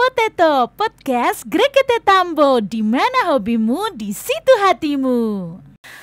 Potato Podcast Grekete Tambo, di mana hobimu, di situ hatimu.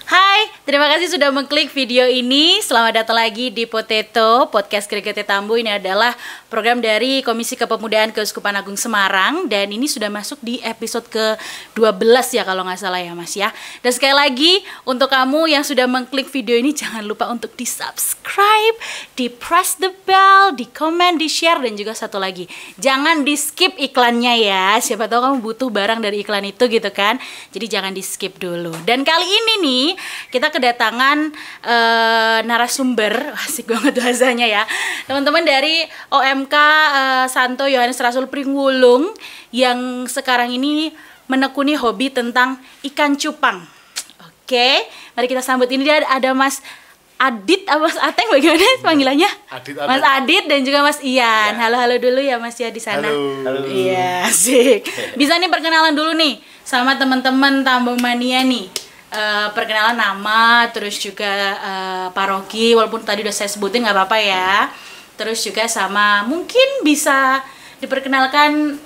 Hai, terima kasih sudah mengklik video ini. Selamat datang lagi di Potato Podcast Grekete Tambo. Ini adalah program dari Komisi Kepemudaan Keuskupan Agung Semarang. Dan ini sudah masuk di episode ke-12 ya kalau nggak salah ya Mas ya. Dan sekali lagi untuk kamu yang sudah mengklik video ini, jangan lupa untuk di subscribe, di press the bell, di komen, di share. Dan juga satu lagi, jangan di skip iklannya ya. Siapa tahu kamu butuh barang dari iklan itu gitu kan. Jadi jangan di skip dulu. Dan kali ini nih kita kedatangan narasumber, asik banget bahasanya ya, teman-teman dari OMK Santo Yohanes Rasul Pringwulung yang sekarang ini menekuni hobi tentang ikan cupang. Oke, mari kita sambut. Ini dia ada Mas Adit, Mas Ateng, bagaimana panggilannya? Adit. Mas Adit dan juga Mas Ian. Halo-halo dulu ya Mas ya di sana. Halo. Iya, asik. Bisa nih perkenalan dulu nih sama teman-teman Tambo Mania nih. Perkenalan nama, terus juga paroki, walaupun tadi udah saya sebutin nggak apa-apa ya. Terus juga sama mungkin bisa diperkenalkan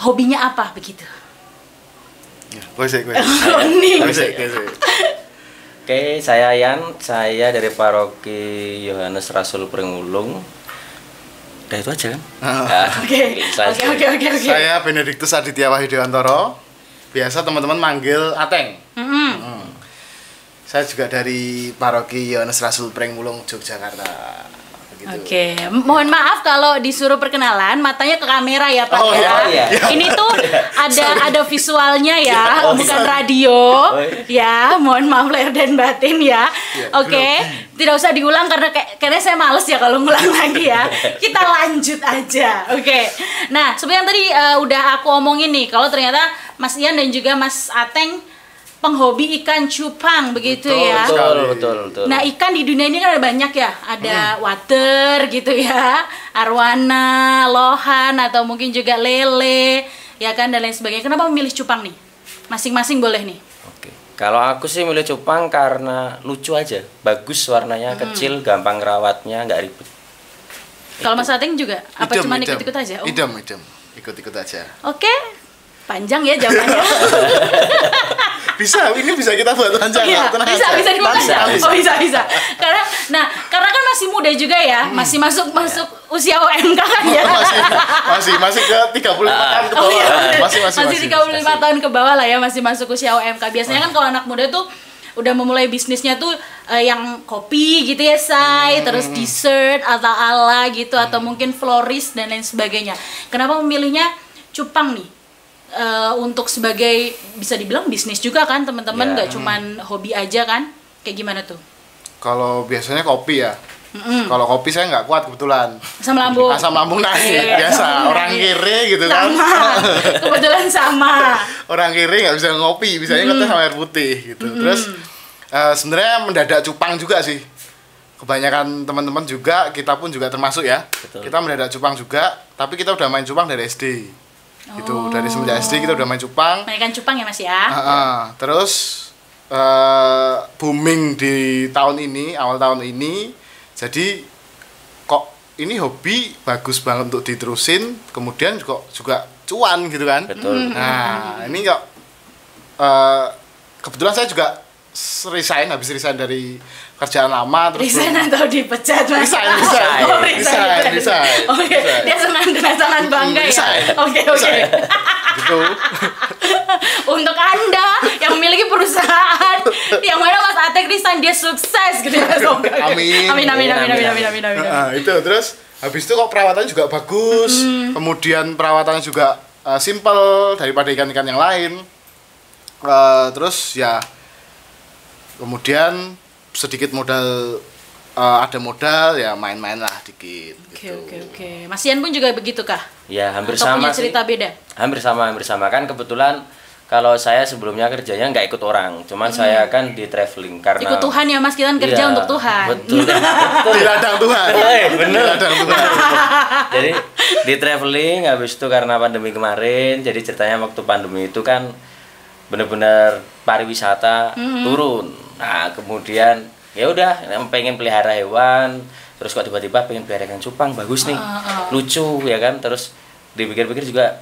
hobinya apa begitu. Ya, gue sih. Oke, saya Yan, saya dari paroki Yohanes Rasul Pringwulung. Udah itu aja kan? Oke. Saya Benediktus Aditya Wahyudewantoro. Biasa teman-teman manggil Ateng. Saya juga dari paroki Yohanes Rasul Pringwulung, Yogyakarta. Oke, mohon maaf kalau disuruh perkenalan, matanya ke kamera ya Pak ya. Iya. Ini tuh ada visualnya ya, bukan radio. Ya, mohon maaf lahir dan batin ya. Oke, tidak usah diulang karena kayaknya saya males ya kalau ngulang lagi ya. Kita lanjut aja. Oke. Nah, seperti yang tadi udah aku omongin nih, kalau ternyata Mas Ian dan juga Mas Ateng penghobi ikan cupang begitu ya. Betul. Nah, ikan di dunia ini kan ada banyak ya. Ada water gitu ya, arwana, lohan, atau mungkin juga lele, ya kan, dan lain sebagainya. Kenapa memilih cupang nih? Masing-masing boleh nih. Oke. Kalau aku sih milih cupang karena lucu aja. Bagus warnanya, kecil, gampang rawatnya, nggak ribet. Kalau Mas Ateng juga? Apa cuma ikut-ikut aja? Oh. Idem. Ikut-ikut aja. Oke. Panjang ya jawabannya. Ini bisa kita buat panjang. Iya, bisa dimakan. Oh, bisa. Karena kan masih muda juga ya, masih masuk usia OMK kan ya. Masih ke 35 tahun ke bawah. Masih 35 tahun ke bawah lah ya, masih masuk usia OMK. Biasanya kan kalau anak muda tuh udah memulai bisnisnya tuh yang kopi gitu ya, terus dessert ala-ala gitu, atau mungkin florist dan lain sebagainya. Kenapa memilihnya cupang nih? Untuk sebagai, bisa dibilang bisnis juga kan teman-teman, nggak cuman hobi aja kan, kayak gimana tuh? Kalau biasanya kopi ya. Kalau kopi saya nggak kuat kebetulan. Asam lambung naik biasa. Orang kiri gitu kan. Kebetulan sama. Orang kiri nggak bisa ngopi, bisanya kita sama air putih gitu. Terus sebenarnya mendadak cupang juga sih. Kebanyakan teman-teman juga, kita pun juga termasuk ya. Betul. Kita mendadak cupang juga, tapi kita udah main cupang dari SD. Gitu, dari semenjak SD kita udah main cupang. Mainkan cupang ya Mas ya. Terus booming di tahun ini, awal tahun ini. Jadi kok ini hobi bagus banget untuk diterusin, kemudian juga cuan gitu kan. Betul. Nah, ini kok kebetulan saya juga habis resign dari kerjaan lama, terus resign atau dipecat Mas? Resign. Oke, dia senang bangga ya. Oke. Gitu. Untuk Anda yang memiliki perusahaan yang mana Mas Ateng resign, dia sukses gitu ya. Amin. Itu terus habis itu kok perawatannya juga bagus. Kemudian perawatannya juga simple daripada ikan-ikan yang lain. Terus ya kemudian sedikit modal, ada modal ya, main-main lah dikit. Oke. Mas Ian pun juga begitu kah? Ya, hampir atau sama punya cerita sih. Beda? Hampir sama kan, kebetulan kalau saya sebelumnya kerjanya nggak ikut orang, cuman saya kan di traveling karena ikut Tuhan ya Mas, kita kan kerja untuk Tuhan. Betul. Di ladang Tuhan. Bener. Ladang Tuhan. Jadi di traveling, habis itu karena pandemi kemarin, jadi ceritanya waktu pandemi itu kan benar-benar pariwisata turun. Nah, kemudian ya udah pengen pelihara hewan, terus kok tiba-tiba pengen pelihara ikan cupang, bagus nih, lucu ya kan, terus dipikir-pikir juga,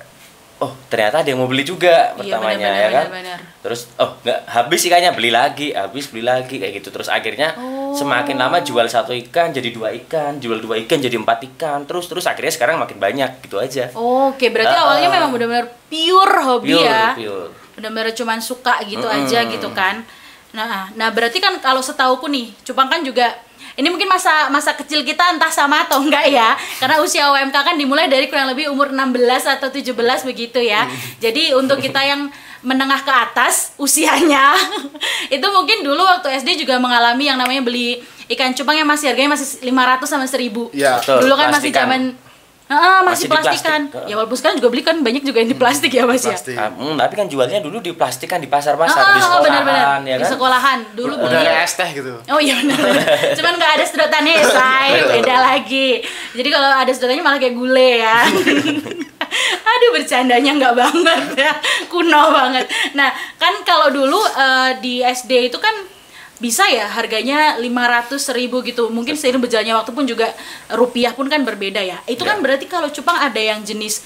oh ternyata ada yang mau beli juga pertamanya, benar, ya kan. benar. Terus oh nggak habis ikannya, beli lagi kayak gitu. Terus akhirnya semakin lama jual 1 ikan jadi 2 ikan, jual 2 ikan jadi 4 ikan, terus akhirnya sekarang makin banyak gitu aja. Oke, berarti awalnya memang benar-benar pure hobi ya. Pure. Benar-benar cuman suka gitu aja gitu kan. Nah berarti kan kalau setauku nih, cupang kan juga ini mungkin masa kecil kita entah sama atau enggak ya. Karena usia UMK kan dimulai dari kurang lebih umur 16 atau 17 begitu ya. Jadi untuk kita yang menengah ke atas usianya itu mungkin dulu waktu SD juga mengalami yang namanya beli ikan cupang yang harganya masih 500 sama 1000. Iya. Dulu kan masih Plastikan. zaman masih Masih di plastikan. plastik. Ya walaupun sekarang juga beli kan banyak juga yang di plastik ya Mas ya. Plastik. Tapi kan jualnya dulu di plastik kan di pasar-pasar, di sekolahan, benar-benar. ya Di kan. sekolahan dulu Udah beli. kayak es teh gitu. Oh iya benar. Cuman nggak ada sedotannya ya, say. Beda lagi. Jadi kalau ada sedotannya malah kayak gule ya. Aduh bercandanya nggak banget ya, kuno banget. Nah kan kalau dulu di SD itu kan bisa ya harganya 500 1000 gitu. Mungkin seiring berjalannya waktu pun juga rupiah pun kan berbeda ya. Itu kan berarti kalau cupang ada yang jenis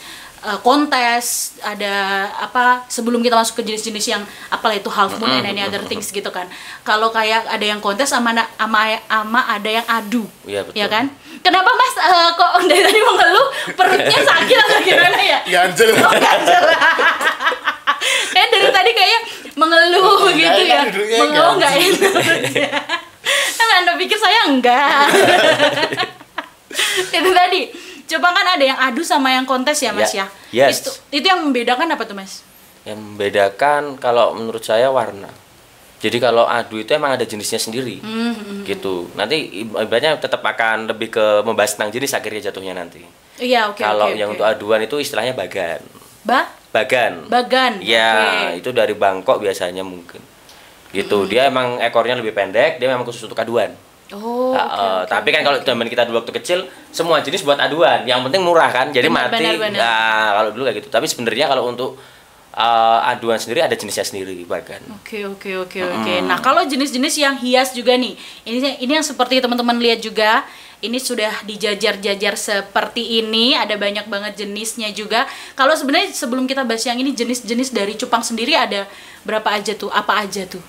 kontes, ada apa sebelum kita masuk ke jenis-jenis yang apalah itu half moon and any other things gitu kan. Kalau kayak ada yang kontes sama ada yang adu. Iya, betul. Ya kan? Kenapa Mas kok dari tadi mengeluh perutnya sakit atau gimana ya? Ganjel. Oh, ganjel. Kayak dari tadi kayak mengeluh Nggak gitu enak ya. duduknya, Mengeluh nggak ganjel. enak. Kan Anda pikir saya enggak. Itu tadi. Coba kan ada yang adu sama yang kontes ya Mas ya. Yes. Itu yang membedakan apa tuh Mas? Yang membedakan kalau menurut saya warna. Jadi kalau adu itu emang ada jenisnya sendiri, gitu. Nanti ibaratnya tetap akan lebih ke membahas tentang jenis akhirnya jatuhnya nanti. Iya oke. Kalau yang untuk aduan itu istilahnya bagan. Bagan. Bagan. Ya, oke. itu dari Bangkok biasanya mungkin. Gitu. Dia emang ekornya lebih pendek, dia memang khusus untuk aduan. Oh, oke. Tapi kan kalau zaman kita dulu waktu kecil semua jenis buat aduan, yang penting murah kan, jadi Benar, mati. benar. Nah, kalau dulu kayak gitu. Tapi sebenarnya kalau untuk aduan sendiri ada jenisnya sendiri bahkan. Oke. Nah, kalau jenis-jenis yang hias juga nih. Ini yang seperti teman-teman lihat juga. Ini sudah dijajar-jajar seperti ini, ada banyak banget jenisnya juga. Kalau sebenarnya sebelum kita bahas yang ini jenis-jenis dari cupang sendiri ada berapa aja tuh? Apa aja tuh?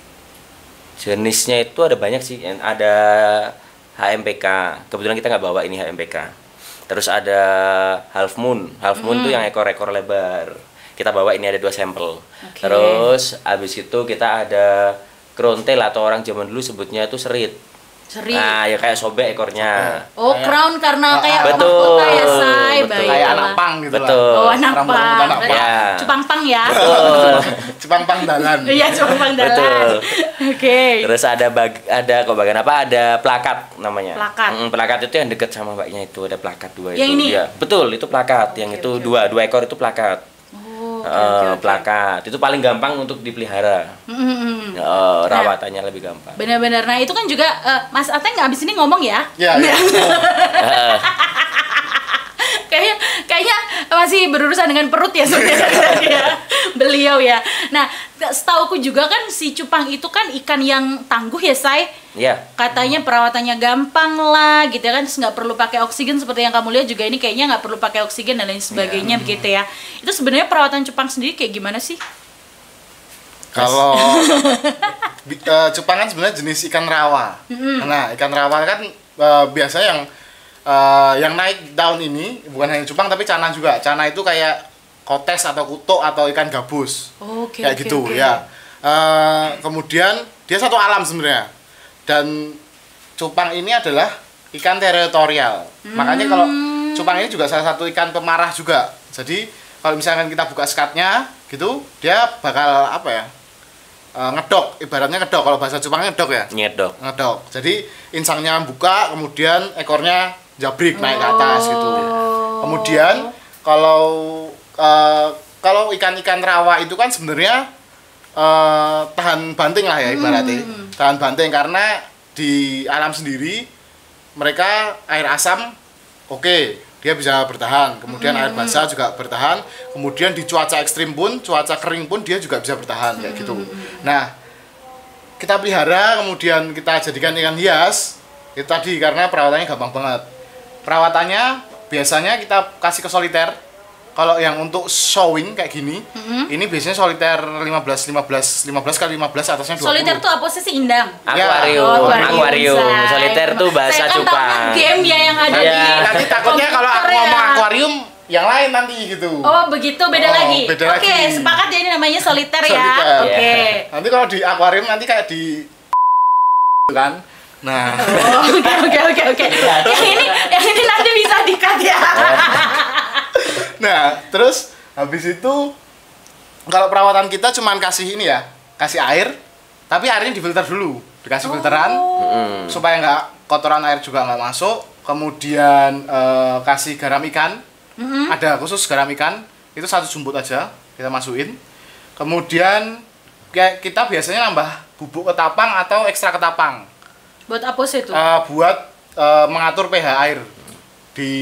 Jenisnya itu ada banyak sih. Ada HMPK. Kebetulan kita nggak bawa ini HMPK. Terus ada half moon. Half moon tuh yang ekor-ekor lebar. Kita bawa ini ada 2 sampel. Oke. Terus habis itu kita ada crown tail atau orang zaman dulu sebutnya itu serit. Seri. Nah, ya kayak sobek ekornya. Oh, crown karena kayak Betul, mahkota ya, say. betul. Baiklah. Kayak anak pang gitu Betul. lah. Oh, anak Rambut pang. anak pang. Ya. Cupang pang ya. Betul. Cupang pang dalan. Iya, cupang pang dalan. Betul. Oke. Terus ada kok bagian apa? Ada plakat namanya. Plakat. Plakat itu yang dekat sama mbaknya itu ada plakat 2 Yang itu. ini? Iya, betul, itu plakat. Yang itu dua ekor itu plakat. Oh, oke. Plakat. Itu paling gampang untuk dipelihara. Rawatannya lebih gampang. Benar-benar. Nah, itu kan juga Mas Ateng abis ini ngomong ya. Ya, ya. Kayaknya masih berurusan dengan perut ya sebenarnya beliau ya. Nah, setauku juga kan si cupang itu kan ikan yang tangguh ya, say. Iya. Katanya perawatannya gampang lah gitu ya kan, terus nggak perlu pakai oksigen seperti yang kamu lihat juga ini kayaknya nggak perlu pakai oksigen dan lain sebagainya begitu ya. Itu sebenarnya perawatan cupang sendiri kayak gimana sih? Kalau cupang kan sebenarnya jenis ikan rawa. Nah, ikan rawa kan biasanya yang naik daun ini bukan hanya cupang tapi cana juga. Cana itu kayak kotes atau kutuk atau ikan gabus. Oke, kayak gitu ya. Kemudian dia satu alam sebenarnya. Dan cupang ini adalah ikan teritorial. Makanya kalau cupang ini juga salah satu ikan pemarah juga. Jadi kalau misalkan kita buka sekatnya gitu, dia bakal apa ya? Ngedok, ibaratnya ngedok. Kalau bahasa Jepangnya ngedok ya? Ngedok. Jadi insangnya buka, kemudian ekornya jabrik naik ke atas gitu. Kemudian kalau ikan-ikan rawa itu kan sebenarnya tahan banting lah ya ibaratnya. Tahan banting karena di alam sendiri mereka air asam dia bisa bertahan, kemudian air basah juga bertahan, kemudian di cuaca ekstrim pun, cuaca kering pun dia juga bisa bertahan kayak gitu. Nah, kita pelihara kemudian kita jadikan ikan hias itu tadi karena perawatannya gampang banget. Perawatannya biasanya kita kasih ke soliter Kalau yang untuk showing kayak gini, ini biasanya soliter 15 kali 15 atasnya 20. Soliter tuh apa sih Indang? Akuarium. Soliter tuh bahasa Saya kan cupang. tahu game ya yang ada Iya. di Nanti takutnya kalau aku komputer ya. ngomong akuarium yang lain nanti gitu. Oh begitu, beda Oh, lagi. beda Oke, lagi. sepakat ya ini namanya soliter ya. Soliter. Oke. Nanti kalau di akuarium nanti kayak di kan. Nah, Oh, oke. Yang ini nanti bisa di-cut ya. nah terus habis itu kalau perawatan kita cuman kasih ini ya, kasih air, tapi airnya difilter dulu, dikasih filteran supaya nggak kotoran air juga nggak masuk. Kemudian kasih garam ikan, ada khusus garam ikan, itu 1 jumput aja kita masukin. Kemudian kayak kita biasanya nambah bubuk ketapang atau ekstra ketapang. Buat apa sih itu? Buat mengatur pH air di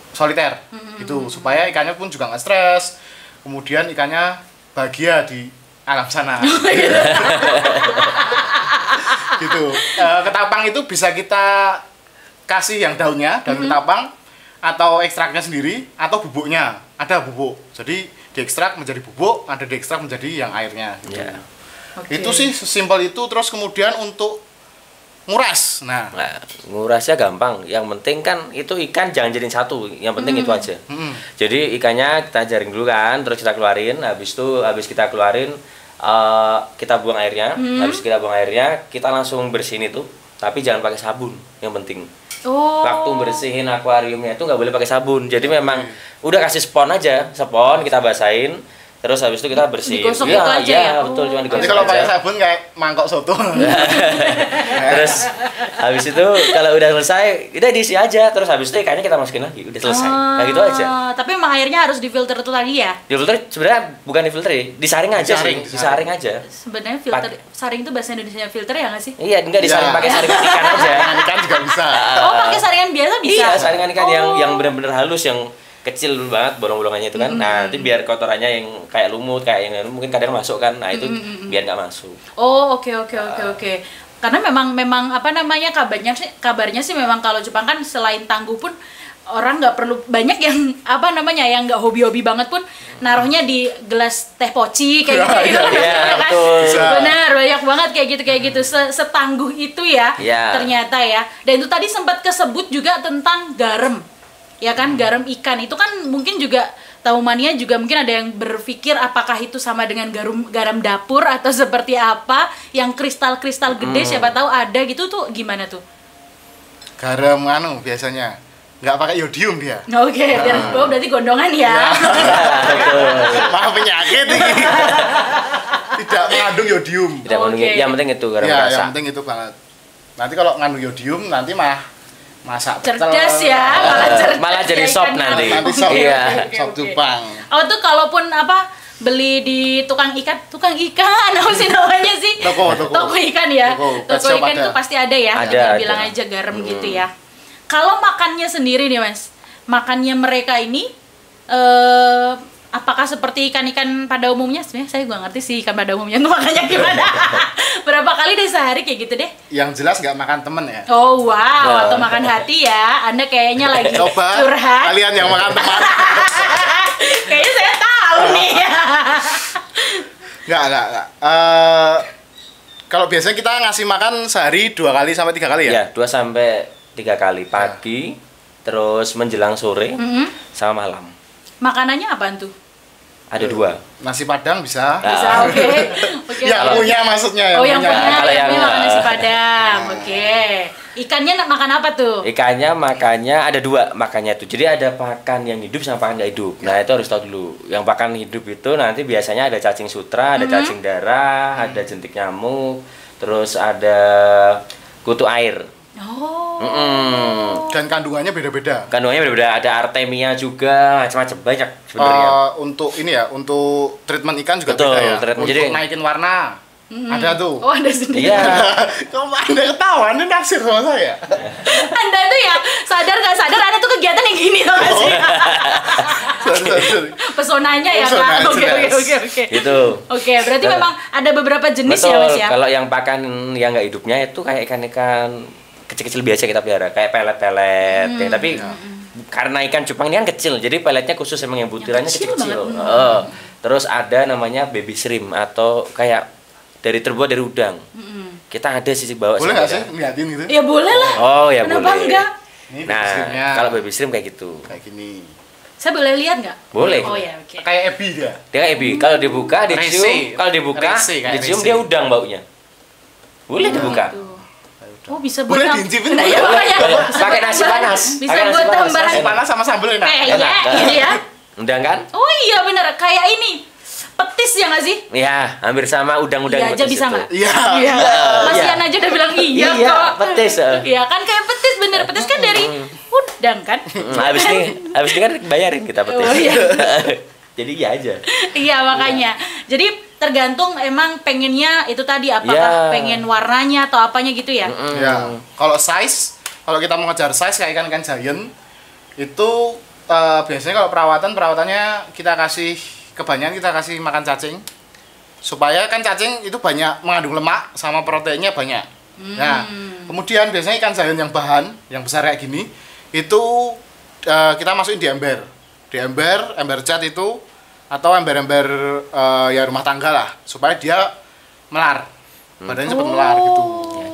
soliter gitu, supaya ikannya pun juga nggak stres, kemudian ikannya bahagia di alam sana. Gitu. Ketapang itu bisa kita kasih yang daun ketapang atau ekstraknya sendiri atau bubuknya, ada bubuk, jadi diekstrak menjadi bubuk, ada diekstrak menjadi yang airnya gitu. Ya. Oke. Itu sih sesimpel itu. Terus kemudian untuk nguras, nah Ngurasnya gampang. Yang penting kan itu ikan jangan jadiin satu. Yang penting itu aja. Jadi ikannya kita jaring dulu kan, terus kita keluarin. Habis kita keluarin, kita buang airnya. Habis kita buang airnya, kita langsung bersihin itu. Tapi jangan pakai sabun. Yang penting. Oh. Waktu bersihin akuariumnya itu nggak boleh pakai sabun. Jadi memang udah kasih spon aja, spon kita basahin. Terus habis itu kita bersihin. Digosok itu aja ya? Betul, cuma nanti digosok kalau pakai aja. sabun kayak mangkok soto. Terus habis itu kalau udah selesai, udah diisi aja. Terus habis itu ikannya kita masukin lagi, udah selesai. Kayak gitu aja. Tapi emang airnya harus difilter itu tadi ya? Difilter sebenarnya bukan difilter, disaring aja Disaring, sih. Disaring aja. Sebenarnya filter saring itu bahasa Indonesia filter ya nggak sih? Iya, enggak disaring Ya. pakai saringan ikan aja. Ikan juga bisa. Oh, pakai saringan biasa bisa? Iya, saringan ikan Oh. yang benar-benar halus, yang kecil banget bolong-bolongannya itu kan. Nah, nanti biar kotorannya yang kayak lumut, kayak yang mungkin kadang masuk kan. Nah, itu biar nggak masuk. Oh, oke. Karena memang apa namanya kabarnya sih memang kalau Jepang kan selain tangguh pun orang nggak perlu banyak yang apa namanya yang nggak hobi-hobi banget pun naruhnya di gelas teh poci kayak gitu kan. Iya, kan? betul. Benar, banyak banget kayak gitu setangguh itu ya Iya. ternyata ya. Dan itu tadi sempat kesebut juga tentang garam. Ya kan, garam ikan itu kan mungkin juga tahu mania juga mungkin ada yang berpikir apakah itu sama dengan garam dapur atau seperti apa yang kristal-kristal gede siapa tahu ada gitu tuh gimana tuh? Garam biasanya nggak pakai yodium dia. Oke, biar bau berarti gondongan ya. Maaf penyakit ini. Tidak mengandung yodium. Tidak mengandung, Oke. yang penting itu garam Ya, rasa. yang penting itu banget. Nanti kalau ngandung yodium nanti masak pecel. Cerdas ya, malah cerdas. Malah jadi ya, sop ikan nanti. asin. Nanti sop. Iya. Sop Jepang. Oh tuh kalaupun apa beli di tukang ikan apa sih namanya sih? Toko. Ikan ya. Toko Toko shop ikan ada. tuh pasti ada ya. Ada, Tinggal ada. bilang aja garam gitu ya. Kalau makannya sendiri nih Mas, makannya mereka ini apakah seperti ikan-ikan pada umumnya? Sebenarnya saya gak ngerti sih ikan pada umumnya tuh makannya gimana. Berapa kali deh sehari kayak gitu deh? Yang jelas nggak makan temen ya. Oh wow, atau makan hati ya. Anda kayaknya lagi Coba curhat. kalian yang makan teman. Kayaknya saya tahu nih. Nggak. Kalau biasanya kita ngasih makan sehari 2 kali sampai 3 kali ya. Ya, 2 sampai 3 kali pagi, terus menjelang sore, sama malam. Makanannya apaan tuh? Ada 2. Nasi Padang bisa. Bisa, oke. Oke. Yang punya maksudnya Oh, yang punya, Kalau yang yang- punya makan nasi Padang. Oke. Ikannya makan apa tuh? Ikannya makannya ada 2 makannya tuh. Jadi ada pakan yang hidup sama pakan nggak hidup. Nah, itu harus tahu dulu. Yang pakan hidup itu nanti biasanya ada cacing sutra, ada cacing darah, ada jentik nyamuk, terus ada kutu air. Oh. Dan kandungannya beda-beda. Kandungannya berbeda, ada artemia juga, macam-macam banyak sebenarnya. Untuk ini ya, untuk treatment ikan juga Betul, beda ya. treatment. Untuk Jadi- naikin warna. Ada tuh. Oh, Anda sendiri. Iya. Kok Anda ketawa? Anda naksir sama saya? Anda tuh ya sadar nggak sadar Anda tuh kegiatan yang gini loh nggak sih? Sorry. Pesonanya ya Pesona, Kak. Oke. jelas. Gitu. Oke, berarti Kalau- memang ada beberapa jenis Betul. ya Mas ya. Kalau yang pakan yang nggak hidupnya itu kayak ikan-ikan kecil-kecil biasa kita pelihara, kayak pelet-pelet. Tapi karena ikan cupang ini kan kecil, jadi peletnya khusus emang yang butirannya kecil kecil-kecil. banget. Terus ada namanya baby shrimp atau kayak terbuat dari udang. Kita ada sih bawa. Boleh nggak sih ngeliatin gitu? Ya boleh lah. Oh ya Kenapa boleh. enggak? Ini Nah, baby shrimpnya. kalau baby shrimp kayak gitu. Kayak gini. Saya boleh lihat nggak? Boleh. Oh ya, oke. Kayak ebi dia. Dia kayak ebi. Kalau dibuka, Rese. dicium, kalau dibuka, Rese, kayak dicium rese. dia udang baunya. Boleh dibuka. Gitu. Oh bisa Boleh buat diincipin, Nah, boleh. ya, makanya. Boleh. Bisa Pakai buat nasi tambahan. panas. Bisa Pakai nasi buat panas. tambahan Nasi panas sama sambal enak. kayaknya Enak. gitu ya. Udang kan? Oh iya bener, kayak ini petis ya nggak sih? Ya, hampir sama udang-udang Iya aja petis bisa itu. nggak? Iya. Iya. Mas Iya. Ian aja udah bilang iya Iya, kok. petis. Iya kan kayak petis bener, petis kan dari udang kan? Habis ini kan bayarin kita petis. Oh, iya. Jadi iya aja. Iya makanya. Jadi tergantung emang pengennya itu tadi apakah Iya. pengen warnanya atau apanya gitu ya. Ya. Kalau size, kalau kita mau ngejar size kayak ikan giant itu biasanya kalau perawatannya kita kasih kebanyakan kita kasih makan cacing supaya kan cacing itu banyak mengandung lemak sama proteinnya banyak. Nah, kemudian biasanya ikan giant yang besar kayak gini itu kita masukin di ember cat itu atau ember-ember ya rumah tangga lah supaya dia melar. Badannya cepat melar gitu.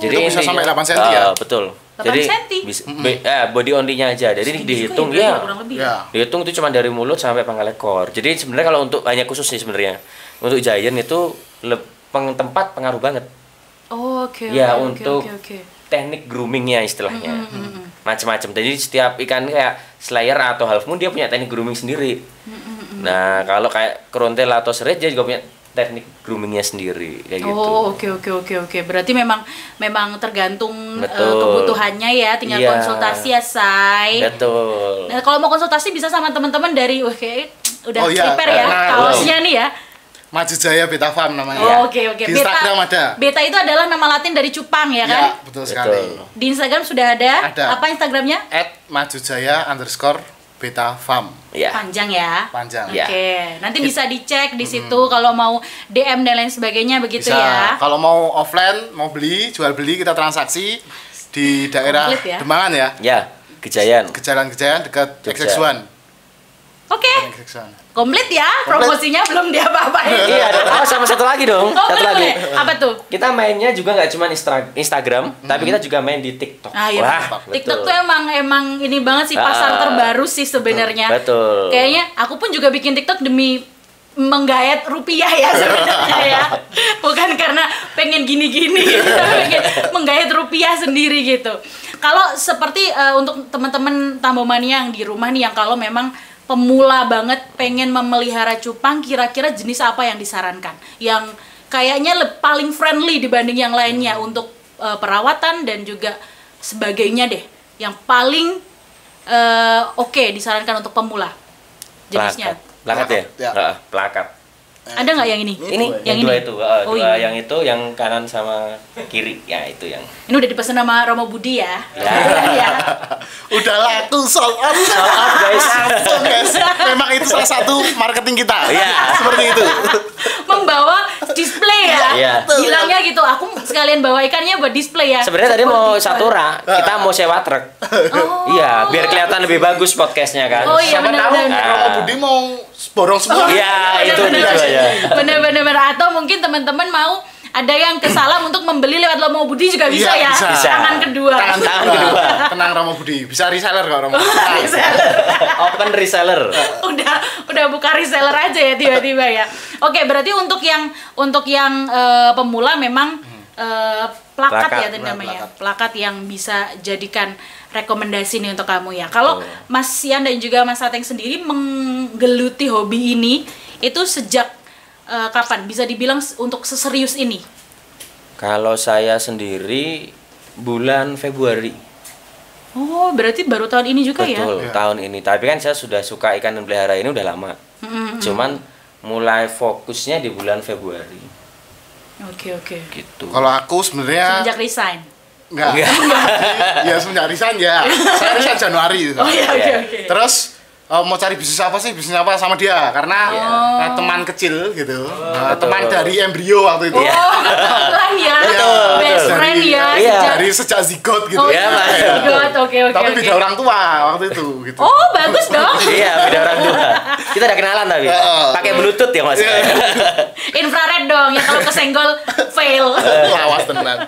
Jadi itu bisa ini- sampai 8 cm ya. Betul. 8 Jadi senti? body only-nya aja. Jadi Segitu dihitung juga ya. kurang lebih. Ya. Dihitung itu cuma dari mulut sampai pangkal ekor. Jadi sebenarnya kalau untuk hanya khusus sih sebenarnya. Untuk giant itu tempat pengaruh banget. Oh, oke. Ya, oke, untuk oke, oke. teknik groomingnya istilahnya. Macam-macam. Jadi setiap ikan kayak slayer atau half moon dia punya teknik grooming sendiri. Nah, kalau kayak kerontel atau serit dia juga punya teknik groomingnya sendiri kayak gitu. Oh, oke. Berarti memang tergantung Betul. kebutuhannya ya, tinggal Iya. konsultasi ya, Say. Betul. Nah, kalau mau konsultasi bisa sama teman-teman dari kayak udah Oh, iya. prepare ya Nah, kaosnya nih ya. Maju Jaya Beta Farm namanya. Oh, oke. Di Instagram ada. Beta itu adalah nama Latin dari cupang ya kan? Ya, betul sekali. Betul. Di Instagram sudah ada. Ada. Apa Instagramnya? @majujaya_beta farm. Ya. Panjang ya. Panjang. Ya. Oke, nanti bisa dicek di situ kalau mau DM dan lain sebagainya begitu Bisa. ya. Kalau mau offline, mau beli, jual beli kita transaksi di daerah Komplit ya. Demangan ya. Ya, Gejayan. Kejalan-kejalan dekat Jogja. XX1. Oke, XX1. komplit ya. Promosinya belum diapa-apain. Iya, oh sama satu lagi dong. Oh, Satu lagi. boleh. Apa tuh? Kita mainnya juga nggak cuma Instagram, tapi kita juga main di TikTok. Ah, iya. Wah, TikTok betul. tuh emang ini banget sih pasar terbaru sih sebenarnya. Betul. Kayaknya aku pun juga bikin TikTok demi menggayat rupiah ya sebenarnya ya. Bukan karena pengen gini-gini, pengen menggayat rupiah sendiri gitu. Kalau seperti untuk teman-teman Tambomania yang di rumah nih yang kalau memang pemula banget pengen memelihara cupang, kira-kira jenis apa yang disarankan? Yang kayaknya paling friendly dibanding yang lainnya untuk perawatan dan juga sebagainya deh. Yang paling oke disarankan untuk pemula jenisnya. Plakat ya? Ya. Plakat. Ada nggak yang ini? Ini yang dua ini? itu, Oh, dua iya. yang itu, yang kanan sama kiri, ya itu yang. Ini udah dipesan sama Romo Budi ya. Ya. Ya. Udah laku sold out. guys. Langsung, guys. Memang itu salah satu marketing kita. Iya. Seperti itu. Membawa display ya. Iya. Bilangnya gitu, aku sekalian bawa ikannya buat display ya. Sebenarnya tadi mau Seperti satu rak, kita mau sewa truk. Oh. Iya, biar kelihatan lebih bagus podcastnya kan. Oh, iya, Siapa tahu benar-benar. Romo Budi mau borong semua. Iya, itu juga ya. Bener-bener. Atau mungkin teman-teman mau ada yang ke Salam untuk membeli lewat Romo Budi juga bisa Iya, ya. bisa. Tangan kedua. Tangan kedua. Tenang Romo Budi. Bisa reseller kok Romo. Open reseller. udah buka reseller aja ya tiba-tiba ya. Oke, berarti untuk yang pemula memang plakat ya tadi namanya. Plakat yang bisa jadikan rekomendasi nih untuk kamu ya. Kalau Mas Sian dan juga Mas Ateng sendiri menggeluti hobi ini itu sejak kapan? Bisa dibilang untuk seserius ini? Kalau saya sendiri bulan Februari. Oh, berarti baru tahun ini juga ya? Betul, tahun ini. Tapi kan saya sudah suka ikan dan pelihara ini udah lama. Cuman mulai fokusnya di bulan Februari. Oke. Gitu. Kalau aku sebenarnya Sejak resign. enggak. Ya semenjak resign ya. Saya resign Januari. Oh iya, oke. Terus mau cari bisnis apa sama dia karena teman kecil gitu. Teman dari embrio waktu itu. Kebetulan ya. Best friend ya. Dari sejak zigot gitu. Zigot. Oke. Tapi beda orang tua waktu itu gitu. Oh, bagus dong. Iya, beda orang tua. Kita udah kenalan tapi. Pakai Bluetooth ya, Mas. Infrared dong, ya kalau kesenggol fail. Lawas tenan.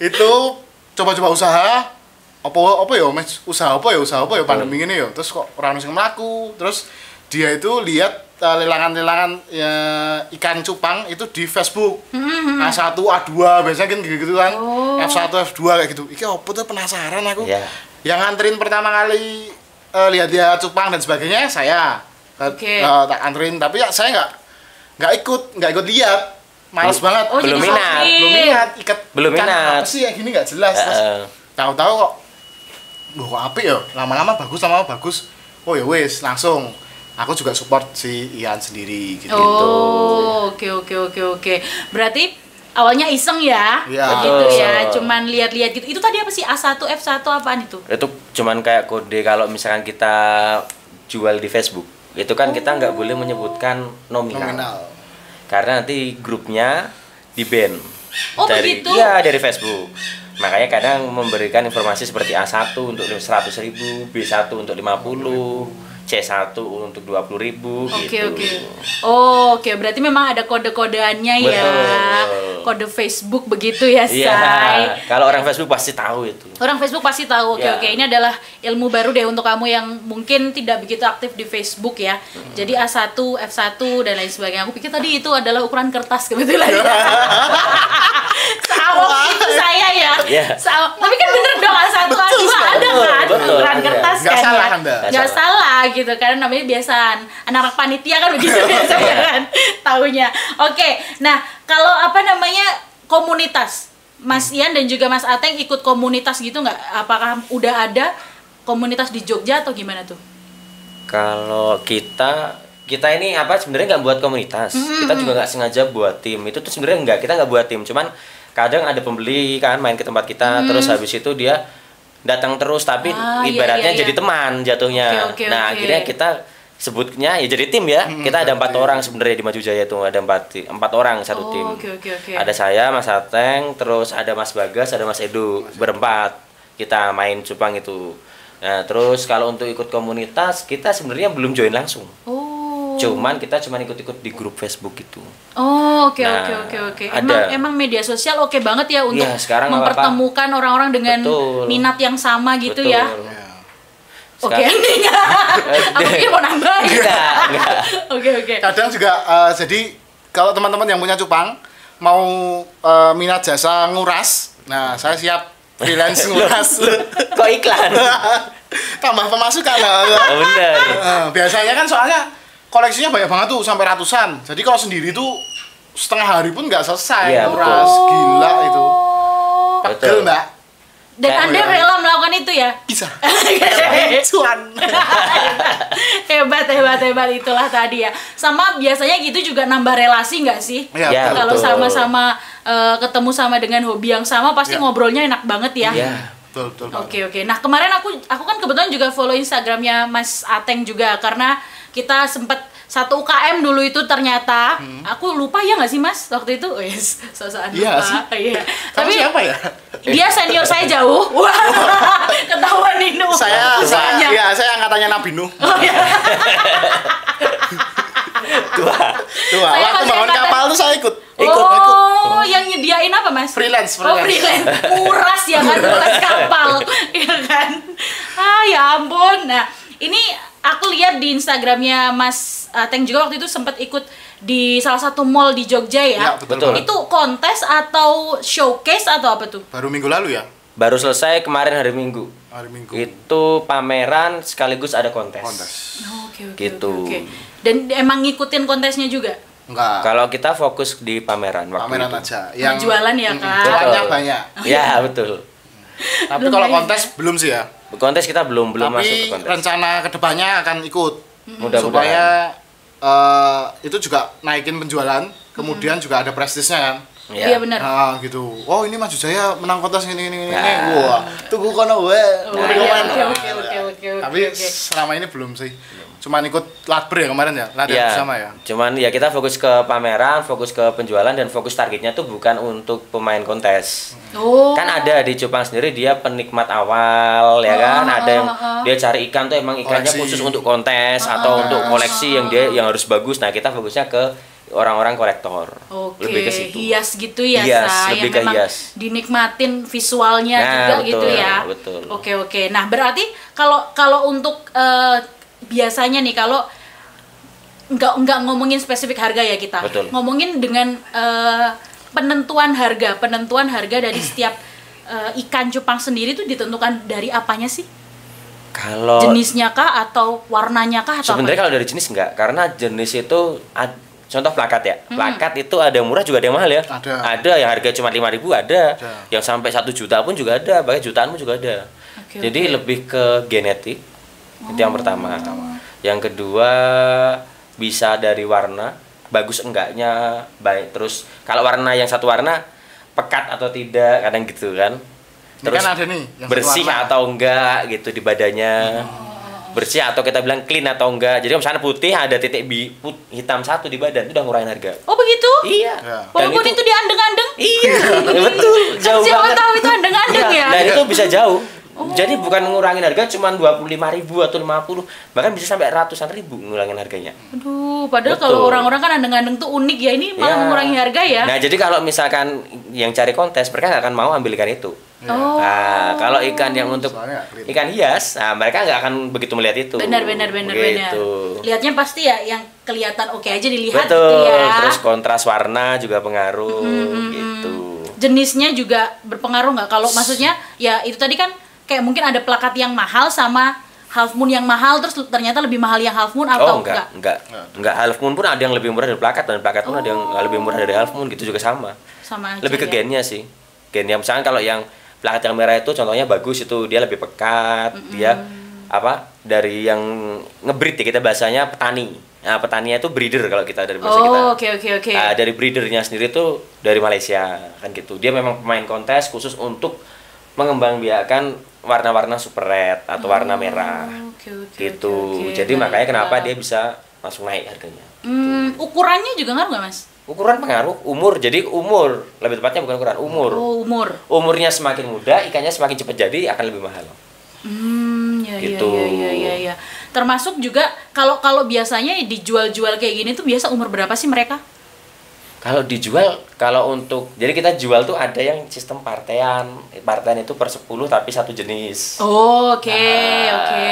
Itu coba-coba usaha apa ya Mas, usaha apa ya pandemi ini ya, terus kok orang sing mlaku, terus dia itu lihat lelangan-lelangan ikan cupang itu di Facebook. A1, A2 biasanya kan gitu kan. F1, F2 kayak gitu. Iki apa tuh, penasaran aku. Yang nganterin pertama kali lihat dia cupang dan sebagainya saya tak anterin, tapi ya saya nggak ikut lihat. Males banget. Belum minat. Belum minat. Apa sih ya gini nggak jelas. Tahu-tahu kok kok apik ya, lama-lama bagus. Oh ya wes, langsung aku juga support si Ian sendiri gitu. Oke. Berarti awalnya iseng ya, gitu ya, cuman lihat-lihat gitu. Itu tadi apa sih, A1, F1 apaan itu? Itu cuman kayak kode kalau misalkan kita jual di Facebook, itu kan kita nggak boleh menyebutkan nominal. Karena nanti grupnya di-ban. Begitu? Iya, dari Facebook. Makanya kadang memberikan informasi seperti A1 untuk 100.000, B1 untuk 50, C1 untuk 20.000 gitu. Oke, berarti memang ada kode-kodeannya ya. Kode Facebook begitu ya, Say. Iya. Kalau orang Facebook pasti tahu itu. Orang Facebook pasti tahu. Oke. Ini adalah ilmu baru deh untuk kamu yang mungkin tidak begitu aktif di Facebook ya. Jadi A1, F1 dan lain sebagainya. Aku pikir tadi itu adalah ukuran kertas kebetulan. Sama itu saya ya. Tapi kan bener dong, A1, A2 ada kan ukuran kertas kan ya. Nggak salah gitu, karena namanya biasaan anak-anak panitia kan begitu biasanya kan taunya. Oke, nah kalau komunitas, Mas Ian dan juga Mas Ateng ikut komunitas gitu nggak? Apakah udah ada komunitas di Jogja atau gimana tuh? Kalau kita ini sebenarnya nggak buat komunitas. Kita juga nggak sengaja buat tim. Itu tuh sebenarnya kita nggak buat tim. Cuman kadang ada pembeli kan main ke tempat kita, terus habis itu dia datang terus, tapi ibaratnya jadi teman jatuhnya. Akhirnya kita sebutnya ya jadi tim ya. Kita ada 4 orang sebenarnya di Maju Jaya itu, ada 4 orang satu tim. Ada saya, Mas Ateng, terus ada Mas Bagas, ada Mas Edu, berempat kita main cupang itu. Nah, terus kalau untuk ikut komunitas kita sebenarnya belum join langsung. Cuman kita ikut-ikut di grup Facebook itu. Oke. Emang media sosial oke banget ya untuk mempertemukan orang-orang dengan minat yang sama gitu ya. Oke, enggak. Aku pikir mau nambah. Enggak. Oke. Kadang juga jadi kalau teman-teman yang punya cupang mau minat jasa nguras, nah saya siap freelance nguras. Kok iklan? Tambah pemasukan. Bener. Biasanya kan soalnya koleksinya banyak banget tuh, sampai ratusan. Jadi kalau sendiri tuh setengah hari pun nggak selesai nguras. Gila itu. Pegel, Mbak. Dan Anda rela melakukan itu ya? Bisa. Cuan. Hebat, itulah tadi ya. Sama biasanya gitu juga nambah relasi nggak sih? Ya, kalau sama-sama ketemu sama dengan hobi yang sama pasti ngobrolnya enak banget ya. Iya. Betul. Oke. Nah, kemarin aku kan kebetulan juga follow Instagramnya Mas Ateng juga, karena kita sempet satu UKM dulu itu ternyata. Aku lupa ya nggak sih Mas waktu itu? Sosokan lupa. Iya. Tapi siapa ya? Dia senior saya jauh. Wah, ketahuan nih Nuh. Saya angkatannya Nabi Nuh. Tua. Waktu bangun kapal tuh saya ikut. Yang nyediain apa Mas? Freelance. Freelance. Uras ya kan, uras kapal. Iya kan? Ya ampun. Nah, ini aku lihat di Instagramnya Mas Ateng juga waktu itu sempat ikut di salah satu mall di Jogja ya. Betul. Itu kontes atau showcase atau apa tuh? Baru minggu lalu ya? Baru selesai kemarin hari Minggu. Itu pameran sekaligus ada kontes. Oke. Dan emang ngikutin kontesnya juga? Enggak. Kalau kita fokus di pameran waktu pameran itu. aja. Yang jualan ya kan? Jualannya banyak. Ya, betul. Tapi kalau kontes belum sih ya. Kontes kita belum masuk ke kontes. Tapi rencana kedepannya akan ikut. Mudah-mudahan. Supaya itu juga naikin penjualan, kemudian juga ada prestisnya kan. Iya benar. Nah, gitu. Oh, ini Maju Jaya menang kontes ini. Nah. Wah, tunggu kono wae. Oke. Tapi selama ini belum sih. Cuman ikut latber ya kemarin ya, latihan Ya, bersama ya. cuman ya kita fokus ke pameran, fokus ke penjualan, dan fokus targetnya tuh bukan untuk pemain kontes. Oh. Kan ada di Cupang sendiri dia penikmat awal ya kan, ada yang dia cari ikan tuh emang ikannya Koleksi. khusus untuk kontes atau untuk koleksi yang harus bagus. Nah, kita fokusnya ke orang-orang kolektor. Oke, Lebih ke situ. hias gitu ya, Hias, Sa, lebih yang ke memang hias. dinikmatin visualnya Nah, juga betul, gitu ya. betul. Oke. Nah, berarti kalau untuk biasanya nih kalau nggak ngomongin spesifik harga ya kita, Betul. ngomongin dengan penentuan harga dari setiap ikan cupang sendiri itu ditentukan dari apanya sih? Kalau Jenisnya kah atau warnanya kah atau sebenarnya apa? kalau dari jenis enggak, karena jenis itu contoh plakat ya. Plakat itu ada yang murah juga ada yang mahal ya. Ada. yang harga cuma 5.000 ada. Yang sampai 1 juta pun juga ada, bahkan jutaan pun juga ada. Oke, Jadi lebih ke genetik. Itu yang pertama. Yang kedua bisa dari warna, bagus enggaknya, baik. Terus kalau warna yang satu warna pekat atau tidak, kadang gitu kan. Ini kan ada nih yang bersih satu warna. atau enggak gitu di badannya. Bersih atau kita bilang clean atau enggak. Jadi misalnya putih ada titik hitam satu di badan, itu udah ngurangin harga. Oh begitu? Iya. Ya. Walaupun itu diandeng-andeng? Iya, betul. Jauh Siapa banget. tahu itu andeng-andeng ya? Dan itu bisa jauh. Jadi bukan ngurangin harga cuma 25.000 atau 50, bahkan bisa sampai ratusan ribu ngurangin harganya. Aduh, padahal Betul. kalau orang-orang kan andeng-andeng tuh unik ya, ini malah Ya. mengurangi harga ya. Nah, jadi kalau misalkan yang cari kontes, mereka nggak akan mau ambil ikan itu. Oh. Nah, kalau ikan yang untuk Soalnya nggak clean. ikan hias, nah mereka nggak akan begitu melihat itu. Benar. Begitu. Lihatnya pasti ya yang kelihatan oke aja dilihat Betul. gitu ya. Terus kontras warna juga pengaruh gitu. Jenisnya juga berpengaruh nggak? Kalau maksudnya ya itu tadi kan kayak mungkin ada plakat yang mahal sama half moon yang mahal, terus ternyata lebih mahal yang half moon atau Oh, enggak. Half moon pun ada yang lebih murah dari plakat, dan plakat pun ada yang lebih murah dari half moon, gitu juga sama. Sama aja Lebih ke ya? gennya sih. Gennya misalnya kalau yang plakat yang merah itu contohnya bagus, itu dia lebih pekat, dia dari yang ngebreed ya, kita bahasanya petani. Nah, petaninya itu breeder kalau kita dari bahasa kita. Oh, oke. Nah, dari breedernya sendiri tuh dari Malaysia kan gitu. Dia memang pemain kontes khusus untuk mengembangbiakan warna-warna super red atau warna merah. Oke, Gitu. oke. Jadi makanya kenapa Baiklah. dia bisa langsung naik harganya. Ukurannya juga ngaruh nggak, Mas? Ukuran pengaruh, umur. Jadi umur, lebih tepatnya bukan ukuran, umur. Oh, umur. Umurnya semakin muda, ikannya semakin cepat jadi akan lebih mahal. Ya, Gitu. ya. Termasuk juga kalau biasanya dijual-jual kayak gini tuh biasa umur berapa sih mereka? Kalau dijual, kalau untuk, jadi kita jual tuh ada yang sistem partean. Partean itu per 10 tapi satu jenis. Oh, oke.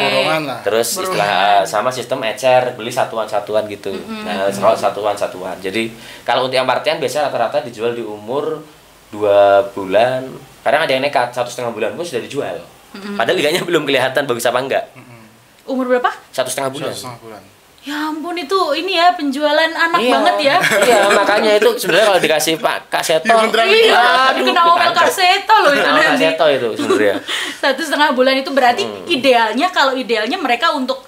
Borongan lah. Terus istilah sama sistem ecer, beli satuan-satuan gitu. Nah, kalau satuan-satuan. Jadi kalau untuk yang partean biasanya rata-rata dijual di umur 2 bulan. Kadang ada yang nekat 1,5 bulan pun sudah dijual. Padahal liganya belum kelihatan bagus apa enggak. Umur berapa? 1,5 bulan. 1,5 bulan. Ya ampun, itu ini ya penjualan anak banget ya. Iya, makanya itu sebenarnya kalau dikasih Pak Kak Seto. Iya, beneran. Iya, aduh, kena ngomel Kak Seto loh itu Kena Kak nanti. Seto itu sebenarnya. 1,5 bulan itu berarti kalau idealnya mereka untuk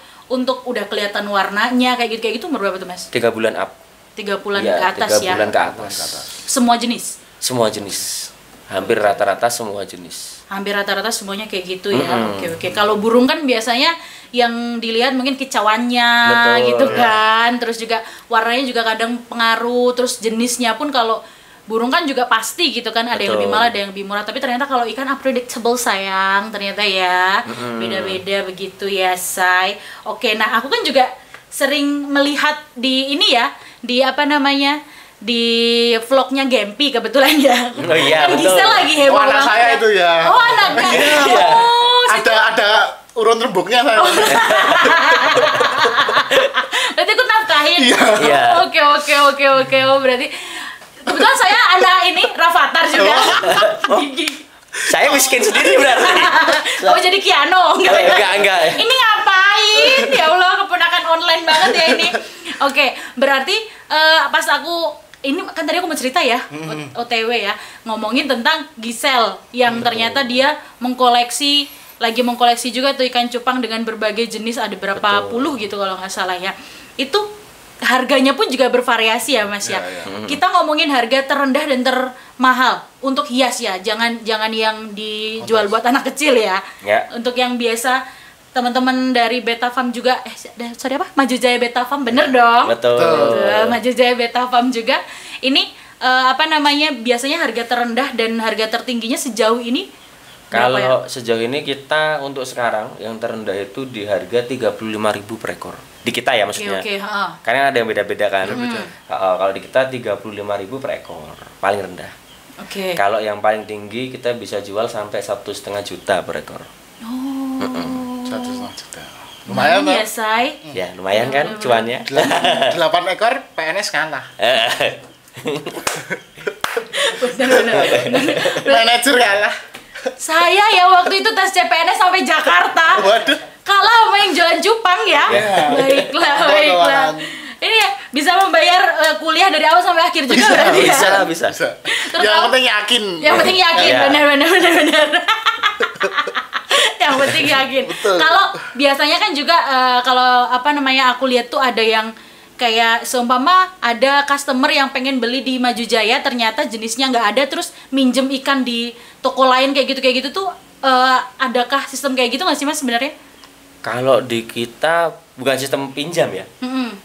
udah kelihatan warnanya kayak gitu umur berapa tuh, Mas? 3 bulan up. 3 bulan Iya, ke atas 3 ya. bulan ke atas. Semua jenis. Semua jenis. Hampir rata-rata semua jenis. Hampir rata-rata semuanya kayak gitu ya. Oke. Kalau burung kan biasanya yang dilihat mungkin kicauannya Betul, gitu ya. kan. Terus juga warnanya juga kadang pengaruh, terus jenisnya pun kalau burung kan juga pasti gitu kan, ada yang Betul. lebih mahal, ada yang lebih murah. Tapi ternyata kalau ikan unpredictable sayang, ternyata ya beda-beda begitu ya, Say. Oke, nah aku kan juga sering melihat di ini ya, di apa namanya? Di vlognya Gempi kebetulan ya. Oh iya, Kan betul. Gisel lagi heboh Oh, anak banget saya ya. itu ya. Oh, anaknya. Iya. Oh, Ada urun rembuknya saya. berarti ikut nafkahin. Iya. Oke. Oh, berarti kebetulan saya anak ini Rafathar juga. Gigi. Saya miskin sendiri berarti. Oh, jadi Kiano. Enggak. Ini ngapain? Ya Allah, keponakan online banget ya ini. Oke, berarti pas aku ini kan tadi aku mau cerita ya, OTW ya, ngomongin tentang Gisel yang ternyata dia lagi mengkoleksi juga tuh ikan cupang dengan berbagai jenis, ada berapa Betul. puluh gitu kalau nggak salah ya. Itu harganya pun juga bervariasi ya Mas ya. Kita ngomongin harga terendah dan termahal untuk hias ya. Jangan yang dijual buat anak kecil ya. Untuk yang biasa teman-teman dari Beta Farm juga sorry apa? Maju Jaya Beta Farm bener dong. Betul. Maju Jaya Beta Farm juga. Ini biasanya harga terendah dan harga tertingginya sejauh ini kalau ya? sejauh ini kita untuk sekarang yang terendah itu di harga 35.000 per ekor. Di kita ya maksudnya. Karena ada yang beda-beda kan. Kalau di kita 35.000 per ekor, paling rendah. Kalau yang paling tinggi kita bisa jual sampai 1,5 juta per ekor. 1,5 juta. Lumayan ya, Say. Ya, lumayan kan cuannya. 8 ekor PNS kalah. Benar. Manajer kalah. Saya ya waktu itu tes CPNS sampai Jakarta. Waduh. Kalah sama yang jualan cupang ya. Baiklah. Ini ya, bisa membayar kuliah dari awal sampai akhir juga berarti ya. Bisa. Yang penting yakin. Yang penting yakin, benar. Yang penting yakin. Kalau biasanya kan juga kalau aku lihat tuh ada yang kayak seumpama ada customer yang pengen beli di Maju Jaya ternyata jenisnya nggak ada terus minjem ikan di toko lain kayak gitu tuh adakah sistem kayak gitu nggak sih Mas sebenarnya? Kalau di kita bukan sistem pinjam ya.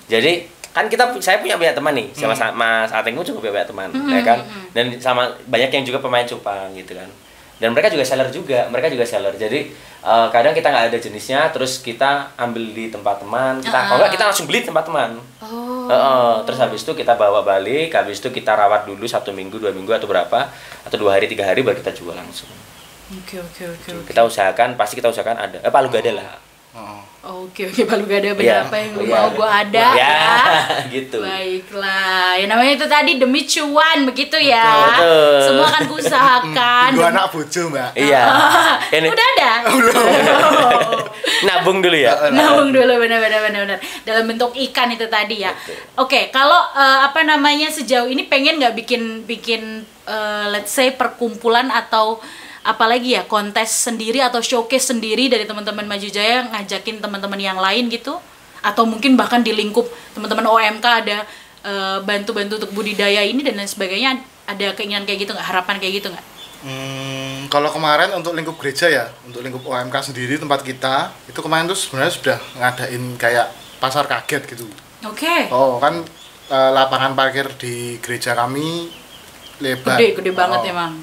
Jadi kan saya punya banyak teman nih sama Mas Atengmu juga punya banyak teman ya kan, dan sama banyak yang juga pemain cupang gitu kan. Dan mereka juga seller jadi kadang kita nggak ada jenisnya terus kita ambil di tempat teman kalau nggak kita langsung beli di tempat teman. Terus habis itu kita bawa balik, habis itu kita rawat dulu 1 minggu 2 minggu atau berapa atau 2 hari 3 hari baru kita jual langsung. Oke. Kita usahakan ada palu gada lah. Oke, Palu Gada bener apa yang lu mau gua ada ya. Gitu. Baiklah. Ya namanya itu tadi demi cuan begitu ya. Betul. Semua akan kuusahakan. Dua anak bojo, Mbak. Iya. Udah ada? Belum. Nabung dulu ya. Nabung dulu benar. Dalam bentuk ikan itu tadi ya. Oke, kalau sejauh ini pengen nggak bikin let's say perkumpulan atau apalagi ya kontes sendiri atau showcase sendiri dari teman-teman Maju Jaya ngajakin teman-teman yang lain gitu, atau mungkin bahkan di lingkup teman-teman OMK ada bantu-bantu untuk budidaya ini dan lain sebagainya, ada keinginan kayak gitu nggak, harapan kayak gitu nggak? Kalau kemarin untuk lingkup gereja ya, untuk lingkup OMK sendiri tempat kita itu kemarin tuh sebenarnya sudah ngadain kayak pasar kaget gitu. Kan lapangan parkir di gereja kami lebar, gede banget emang.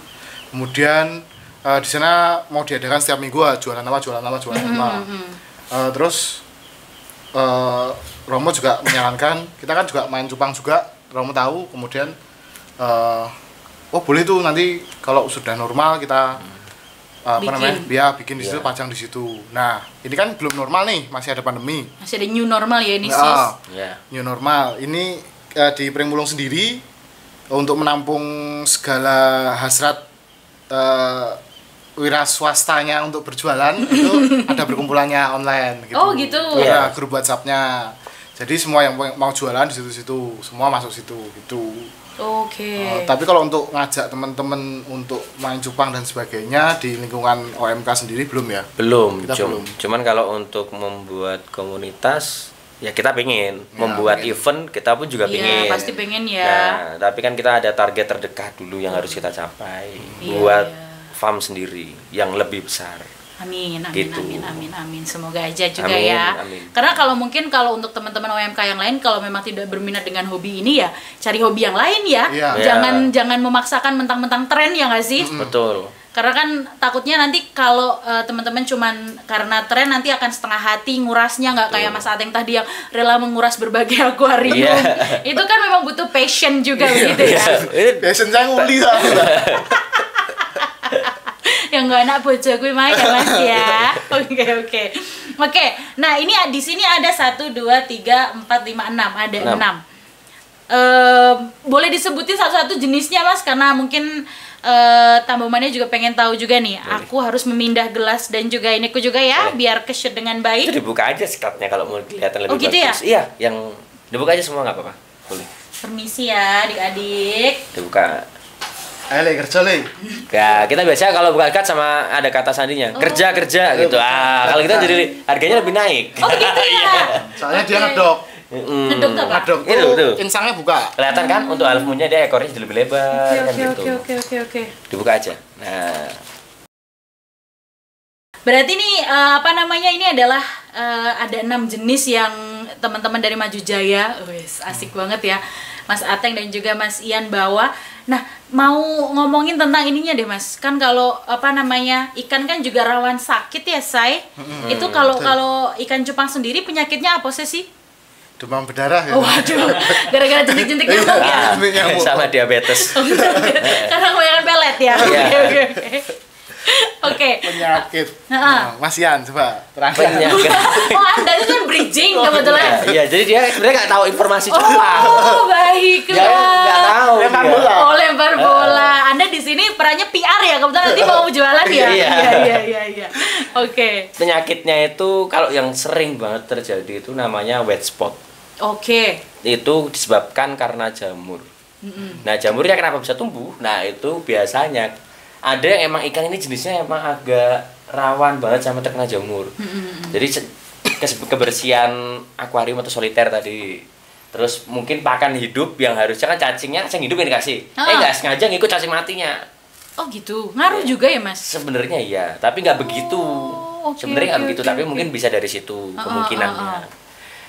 Kemudian di sana mau diadakan setiap minggu jualan lama. Terus Romo juga menyarankan, kita kan juga main cupang juga, Romo tahu, kemudian boleh tuh nanti kalau sudah normal kita bikin di situ, pajang di situ. Nah, ini kan belum normal nih, masih ada pandemi. Masih ada new normal ya ini sis. New normal. Ini di Pringmulung sendiri untuk menampung segala hasrat wira swastanya untuk berjualan itu ada berkumpulannya online gitu. Gitu. Ada grup WhatsApp-nya. Jadi semua yang mau jualan di situ-situ, semua masuk situ gitu. Tapi kalau untuk ngajak teman-teman untuk main cupang dan sebagainya di lingkungan OMK sendiri belum ya? Belum. Cuman kalau untuk membuat komunitas ya kita pengen membuat event, kita pun juga pengen. Iya, pasti pengen ya. Nah, tapi kan kita ada target terdekat dulu yang harus kita capai buat farm sendiri yang lebih besar. Amin. Semoga aja juga amin, ya. Amin. Karena kalau untuk teman-teman OMK yang lain, kalau memang tidak berminat dengan hobi ini ya cari hobi yang lain ya. Jangan memaksakan mentang-mentang tren ya nggak sih? Betul. Karena kan takutnya nanti kalau teman-teman cuman karena tren nanti akan setengah hati ngurasnya, nggak kayak Mas Ateng tadi yang rela menguras berbagai akuarium. Itu kan memang butuh passion juga begitu ya. Passion saya nguli Yang nggak anak bojo gue main ya Mas ya. Oke. Nah ini di sini ada 1, 2, 3, 4, 5, 6 ada 6. Boleh disebutin satu-satu jenisnya Mas, karena mungkin tambahannya juga pengen tahu juga nih. Boleh. Aku harus memindah gelas dan juga iniku juga ya. Boleh. Biar ke-shoot dengan baik. Itu dibuka aja skatnya kalau mau kelihatan lebih gitu bagus. Ya? Iya, yang dibuka aja semua nggak apa-apa. Boleh. Permisi ya adik-adik. Dibuka. Ayo kerja le. Ya, kita biasa kalau buka skat sama ada kata sandinya. Kerja gitu. Kalau kita jadi harganya lebih naik. Gitu ya. Soalnya dia ngedok. Ngedok tuh apa? Ngadok Itu, tuh tuh. insangnya buka. Kelihatan kan untuk half moon-nya dia ekornya jadi lebih lebar kan gitu. Oke. Dibuka aja. Nah, Berarti nih apa namanya ini adalah ada 6 jenis yang teman-teman dari Maju Jaya, wes asik banget ya, Mas Ateng dan juga Mas Ian bawa. Nah, mau ngomongin tentang ininya deh Mas. Kan kalau apa namanya ikan kan juga rawan sakit ya, Say. Itu kalau ikan cupang sendiri penyakitnya apa sih? Demam berdarah ya. Oh, waduh, gara-gara jentik-jentik nyamuk ya. Nyamuk. sama diabetes. Karena kebanyakan pelet ya. Iya. Oke. Penyakit. Nah. Mas Ian coba terangkan. Penyakit. Oh, Anda itu kan bridging kebetulan. Iya, jadi dia sebenarnya nggak tahu informasi cupang. Oh, baiklah. Nggak tahu. Lempar dia. bola. Oh, lempar bola. Anda di sini perannya PR ya, kebetulan nanti mau jualan ya. Iya. Oke. Penyakitnya itu kalau yang sering banget terjadi itu namanya wet spot. Oke. Itu disebabkan karena jamur. Nah, jamurnya kenapa bisa tumbuh? Nah, itu biasanya ada yang emang ikan ini jenisnya emang agak rawan banget sama terkena jamur. Jadi kebersihan akuarium atau soliter tadi. Terus mungkin pakan hidup yang harusnya kan cacingnya hidup yang dikasih. Nggak sengaja ngikut cacing matinya. Oh gitu, ngaruh juga ya Mas? Sebenarnya iya, tapi nggak begitu. Sebenarnya nggak begitu, tapi mungkin bisa dari situ kemungkinannya.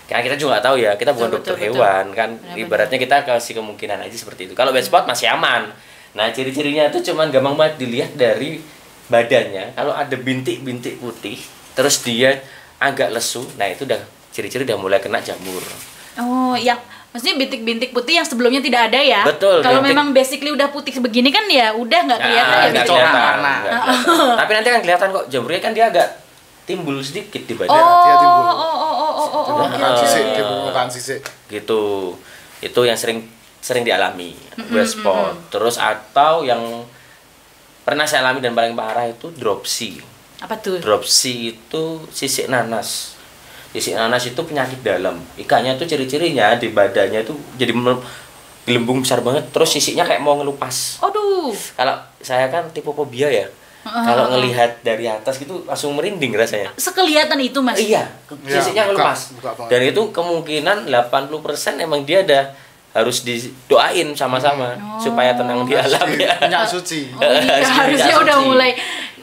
Karena kita juga nggak tahu ya, kita bukan dokter hewan kan. Ibaratnya kita kasih kemungkinan aja seperti itu. Kalau wet spot masih aman. Nah, ciri-cirinya itu cuman gampang banget dilihat dari badannya. Kalau ada bintik-bintik putih, terus dia agak lesu, nah itu udah ciri-ciri udah mulai kena jamur. Oh, yang maksudnya bintik-bintik putih yang sebelumnya tidak ada ya? Betul. Kalau memang basically udah putih begini kan ya udah nggak kelihatan ya. Nggak bintik. kelihatan. Tapi nanti kan kelihatan kok jamurnya kan dia agak timbul sedikit di badan. Dia timbul. Sisik, di permukaan sisik. Gitu. Itu yang sering dialami wet spot. Terus atau yang pernah saya alami dan paling parah itu dropsy. Apa tuh? Dropsy itu sisik nanas. Sisik nanas itu penyakit dalam. Ikannya tuh ciri-cirinya di badannya itu jadi gelembung besar banget. Terus sisiknya kayak mau ngelupas. Aduh. Kalau saya kan tipe fobia ya. Kalau ngelihat dari atas gitu langsung merinding rasanya. Sekelihatan itu Mas? Iya, sisiknya ngelupas. buka banget. Dan itu kemungkinan 80% emang dia ada harus didoain sama-sama supaya tenang di alam ya. Minyak suci. Oh, iya, harusnya minyak udah suci. mulai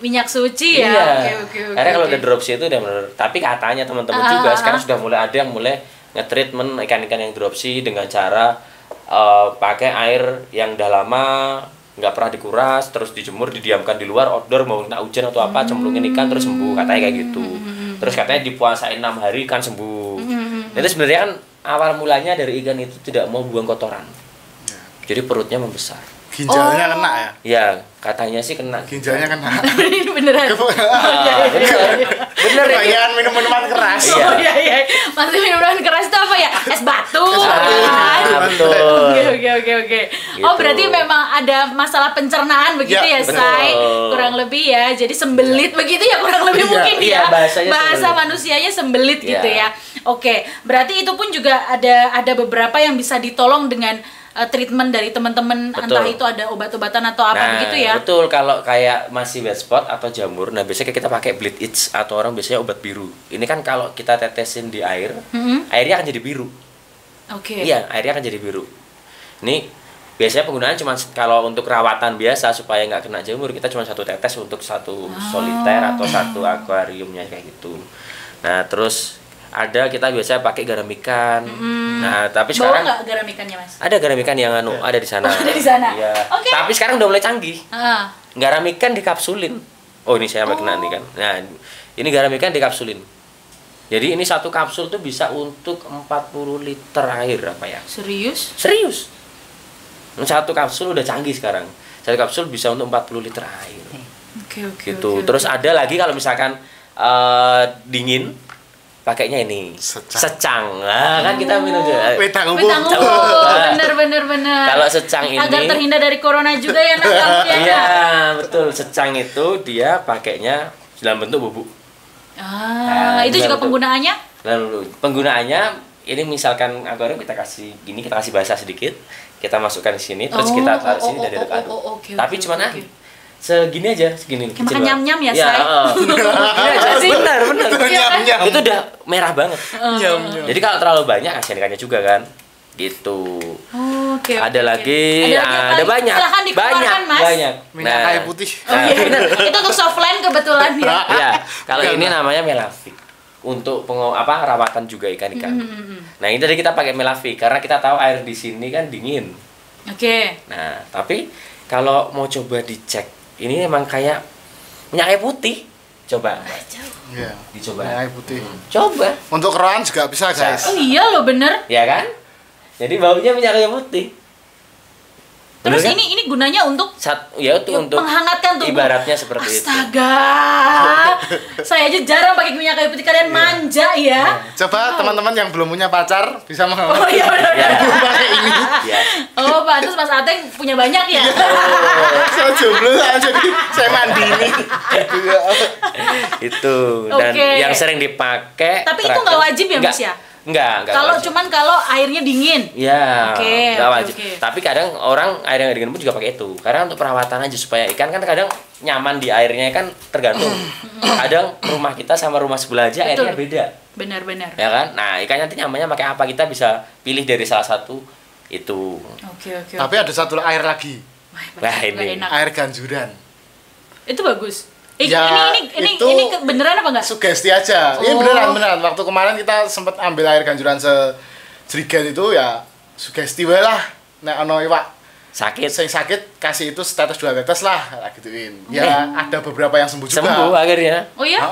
minyak suci ya. Iya. Oke. Karena kalau udah dropsy itu udah bener. Tapi katanya teman-teman juga sekarang sudah mulai ada yang mulai nge-treatment ikan-ikan yang dropsy dengan cara pakai air yang udah lama nggak pernah dikuras, terus dijemur, didiamkan di luar outdoor, mau kena hujan atau apa, cemplungin ikan terus sembuh, katanya kayak gitu. Terus katanya dipuasain 6 hari kan sembuh. Itu sebenarnya kan awal mulanya dari ikan itu tidak mau buang kotoran. Jadi perutnya membesar. Ginjalnya kena ya? Ya, katanya sih kena. Ginjalnya kena. Ini beneran. Bener ya. Kebanyakan minum-minuman keras. Iya. Oh iya. Masih minuman keras itu apa ya? Es batu. Betul. Oke. Gitu. Oh, berarti memang ada masalah pencernaan begitu ya, betul. Say? Kurang lebih ya. Jadi sembelit begitu ya kurang lebih mungkin Iya, ya. bahasanya Bahasa sembelit. manusianya sembelit Iya. gitu ya. Oke, berarti itu pun juga ada beberapa yang bisa ditolong dengan treatment dari teman-teman, Betul. entah itu ada obat-obatan atau apa begitu ya. Betul, kalau kayak masih wet spot atau jamur, nah biasanya kita pakai bleed itch atau orang biasanya obat biru. Ini kan kalau kita tetesin di air, airnya akan jadi biru. Oke. Iya, airnya akan jadi biru. Ini biasanya penggunaan cuma kalau untuk rawatan biasa supaya nggak kena jamur, kita cuma 1 tetes untuk 1 soliter atau 1 akuariumnya kayak gitu. Nah, terus ada kita biasanya pakai garam ikan. Nah, tapi Bawa sekarang nggak garam ikannya, Mas? ada garam ikan yang ada di sana. Oh, ada di sana. Iya. Oke. Tapi sekarang udah mulai canggih. Ah. Garam ikan dikapsulin. Oh, ini saya kena nih kan. Nah, ini garam ikan dikapsulin. Jadi ini 1 kapsul tuh bisa untuk 40 liter air apa ya? Serius? Serius. 1 kapsul udah canggih sekarang. 1 kapsul bisa untuk 40 liter air. Oke. Gitu. Terus ada lagi kalau misalkan dingin pakainya ini secang. Nah, kan kita minum juga. Wedang Wedang umbuk. bener. Kalau secang ini agar terhindar dari corona juga ya nak kamu ya. Iya, Nak? betul. Secang itu dia pakainya dalam bentuk bubuk. Ah, Nah, itu juga betul. penggunaannya? Lalu penggunaannya ini misalkan akuarium kita kasih basah sedikit, kita masukkan di sini terus kita taruh sini dan aduk-aduk. Oke, Tapi oke, cuma oke. aduk. segini aja, segini. Kayak makan nyam-nyam ya, Say? Benar. Nyam-nyam. Itu udah merah banget. Nyam-nyam. Jadi kalau terlalu banyak kasihan ikannya juga kan. Gitu. Oke. Ada lagi, ada apa? banyak. Silahkan dikeluarkan, Mas. Banyak. Minyak kayu putih. Oh iya benar. Itu untuk softline kebetulan ya. Ya, kalau ini namanya melavik. Untuk rawatan juga ikan-ikan. Nah, ini tadi kita pakai melavik karena kita tahu air di sini kan dingin. Oke. Nah, tapi kalau mau coba dicek, ini emang kayak minyak kayu putih. Coba. Iya. Dicoba. Minyak kayu putih. Coba. Untuk keroan juga bisa, guys. Oh iya loh bener. Ya kan? Jadi baunya minyak kayu putih. Terus Bener kan? ini gunanya untuk Ya itu untuk menghangatkan tubuh. ibaratnya seperti itu. Astaga. Saya aja jarang pakai minyak kayu putih, kalian manja ya. Coba teman-teman yang belum punya pacar bisa Oh mengawal iya benar. Ya. pakai ini. Ya. Oh, pantas Mas Ateng punya banyak ya. Saya jomblo jadi saya mandi ini. Gitu ya. Itu. Dan Oke. yang sering dipakai. Tapi itu nggak wajib ya, Mas ya? Enggak Kalau wajib. kalau airnya dingin. Ya, Oke, nggak oke, wajib. oke. Tapi kadang orang air yang dingin pun juga pakai itu. Karena untuk perawatan aja supaya ikan kan kadang nyaman di airnya kan tergantung. Kadang rumah kita sama rumah sebelah aja Betul. airnya beda. Benar-benar. Ya kan? Nah, ikan nanti nyamannya pakai apa? Kita bisa pilih dari salah satu itu. Oke. Tapi ada satu air lagi, Wah, ini. enak. air ganjuran. Itu bagus. Ya, itu ini beneran apa enggak? Sugesti aja. Ini Oh. beneran. Waktu kemarin kita sempat ambil air ganjuran sejerigen itu ya sugesti wae lah. Nek ono iwak Sakit. sing sakit kasih itu setetes 2 tetes lah gituin. Ya ada beberapa yang sembuh juga. Sembuh akhirnya. Oh ya?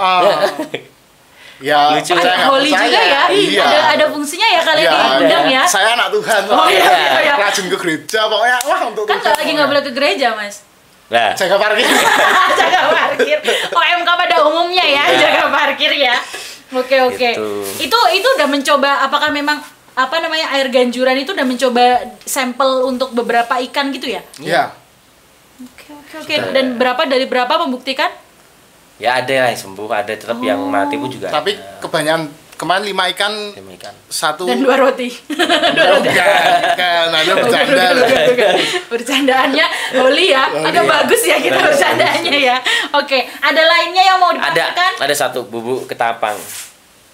Ya, Lucu. saya nggak Holy percaya. juga ya. Iya. Ada fungsinya ya kalian Iya, diundang ya. Saya anak Tuhan. Oh iya, iya, iya. Rajin ke gereja pokoknya wah untuk Kan Tuhan. lagi nggak boleh ke gereja, Mas. Nah, Jaga parkir. Jaga parkir. OMK pada umumnya ya, jaga parkir ya. Oke. Gitu. Itu udah mencoba, apakah memang air ganjuran itu udah mencoba sampel untuk beberapa ikan gitu ya? Iya. Oke. Dan dari berapa membuktikan? ya ada yang sembuh, ada tetap yang mati pun juga. Tapi ada. kebanyakan kemarin 5 ikan Lima ikan. satu Dan 2 roti. Bukan, Anda bercanda. Bukan. Bercandaannya Holy ya. Agak bagus ya kita bercandaannya ya. Oke, ada lainnya yang mau dipastikan? Ada satu bubuk ketapang.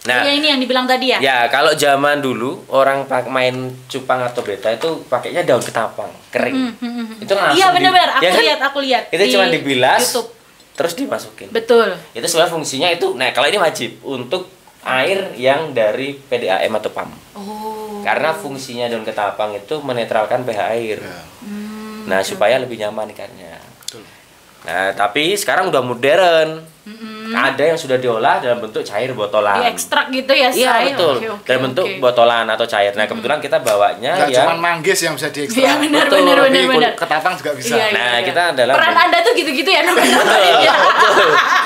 Nah, Ya ini yang dibilang tadi ya. ya kalau zaman dulu orang main cupang atau beta itu pakainya daun ketapang kering. Itu langsung. Iya benar-benar, ya kan? aku lihat. Itu di cuma dibilas, YouTube. terus dimasukin. Betul. Itu sebenarnya fungsinya itu. Nah, kalau ini wajib untuk air yang dari PDAM atau PAM. Oh. Karena fungsinya daun ketapang itu menetralkan pH air. Ya. Nah, supaya lebih nyaman ikannya. Betul. Nah, tapi sekarang udah modern. Ada yang sudah diolah dalam bentuk cair botolan. Diekstrak gitu ya, Iya, Say? betul. Oke. Dalam bentuk botolan atau cair. Nah, kebetulan kita bawanya Nggak ya. cuma manggis yang bisa diekstrak. Iya benar Betul. benar Tapi benar. ketapang juga bisa. Iya, Nah, iya. kita adalah Peran Anda tuh gitu-gitu ya nambahin ya.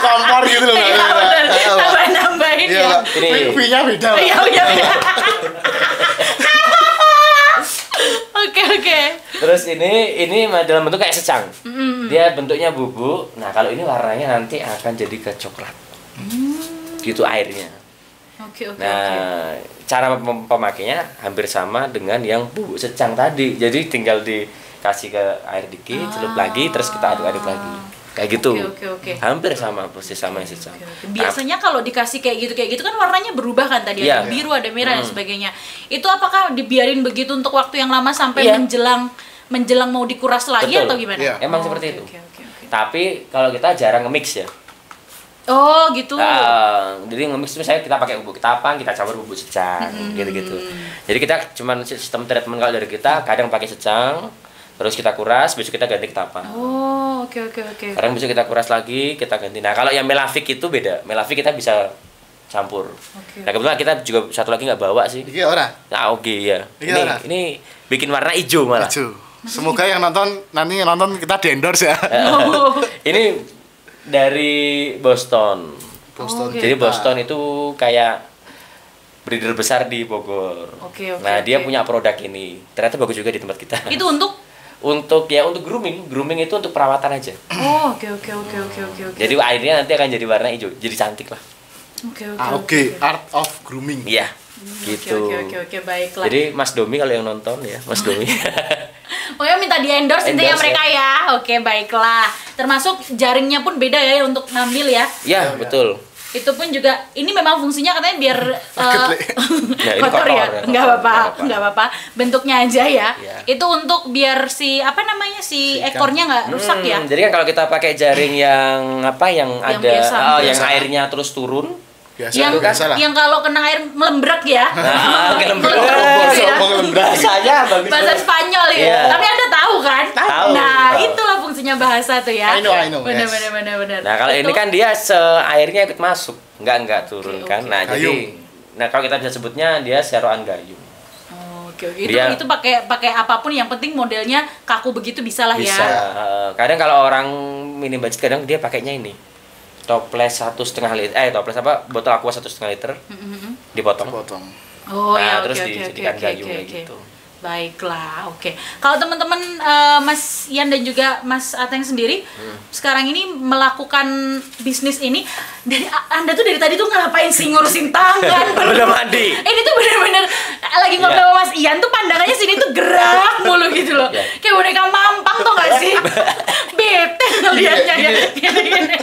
Kompor gitu loh. Iya benar. Nambahin Iya, ya. Pak. Ini. Fee-nya beda. Pak. Iya. Oke. Terus ini dalam bentuk kayak secang. Dia bentuknya bubuk. Nah, kalau ini warnanya nanti akan jadi ke coklat. Gitu airnya. Oke. Nah, cara pemakainya hampir sama dengan yang bubuk secang tadi. Jadi tinggal dikasih ke air dikit, celup lagi, terus kita aduk-aduk lagi. Kayak gitu. Oke. Hampir sama persis sama yang secang. Biasanya kalau dikasih kayak gitu kan warnanya berubah kan tadi, ada Iya. biru, ada merah dan sebagainya. Itu apakah dibiarin begitu untuk waktu yang lama sampai Iya. menjelang mau dikuras lagi Betul. atau gimana? Iya. Emang Oh, seperti itu. Oke. Tapi kalau kita jarang nge-mix ya. Oh, gitu. Jadi nge-mix itu kita pakai bubuk ketapang, kita campur bubuk secang, gitu-gitu. Jadi kita cuman sistem treatment kalau dari kita kadang pakai secang, terus kita kuras, besok kita ganti ketapang. Oh, oke. Kadang besok kita kuras lagi, kita ganti. Nah, kalau yang melavik itu beda. Melavik kita bisa campur. Oke. Nah, kebetulan kita juga satu lagi nggak bawa sih. Iki ora. Nah, oke ya. Iya, ora. Ini bikin warna hijau malah. Hijau. Semoga yang nonton kita di-endorse ya. Oh. Ini dari Boston. Boston. Oke. Jadi Boston itu kayak breeder besar di Bogor. Oke. Nah, dia punya produk ini. Ternyata bagus juga di tempat kita. Itu untuk untuk grooming. Grooming itu untuk perawatan aja. Oh, oke. Jadi airnya nanti akan jadi warna hijau. Jadi cantik lah. Oke. Art of grooming. Iya. Gitu. Oke, baiklah. Jadi Mas Domi kalau yang nonton ya, Mas Domi. Pokoknya minta di-endorse intinya Endorse, mereka ya. Oke, baiklah. termasuk jaringnya pun beda ya untuk ngambil ya. Iya, betul. Itu pun juga ini memang fungsinya katanya biar Ya, ini kotor ya, kotor ya, nggak kotor, apa-apa, nggak apa-apa, bentuknya aja ya. Iya. Itu untuk biar si apa namanya si ekornya nggak rusak ya. Jadi kan kalau kita pakai jaring yang apa yang ada biasa. yang Biasa. airnya terus turun, Biasa yang biasa lah. yang kalau kena air melembrak ya. kelembek. Ya. Bahasanya bagus. Bahasa Spanyol ya. Iya. Tapi Anda tahu kan? Tahu. Nah, Tahu. itulah fungsinya bahasa tuh ya. I know, Bener, yes. bener. Nah, kalau ini Itu- kan dia airnya ikut masuk, enggak turun Oke, kan. oke. Nah, jadi Gayung. kalau kita bisa sebutnya dia seroan gayung. Oh, oke. Itu Dia- itu pakai apapun yang penting modelnya kaku begitu bisa lah Bisa. ya. Kadang kalau orang minim budget kadang dia pakainya ini. Toples 1,5 liter, toples apa? Botol aqua 1,5 liter. Dipotong. Potong. Oh ya, Nah, terus oke, dijadikan oke, gayung oke, kayak oke. gitu. Baiklah, oke. Kalau teman-teman Mas Ian dan juga Mas Ateng sendiri sekarang ini melakukan bisnis ini, dari Anda tuh dari tadi tuh ngapain sih ngurusin tangan? Belum mandi. Ini tuh bener-bener lagi ngobrol Iya. sama Mas Ian tuh pandangannya sini tuh gerak mulu gitu loh. Iya. Kayak boneka mampang tuh gak sih? Bete ngeliatnya ya. Gini-gini.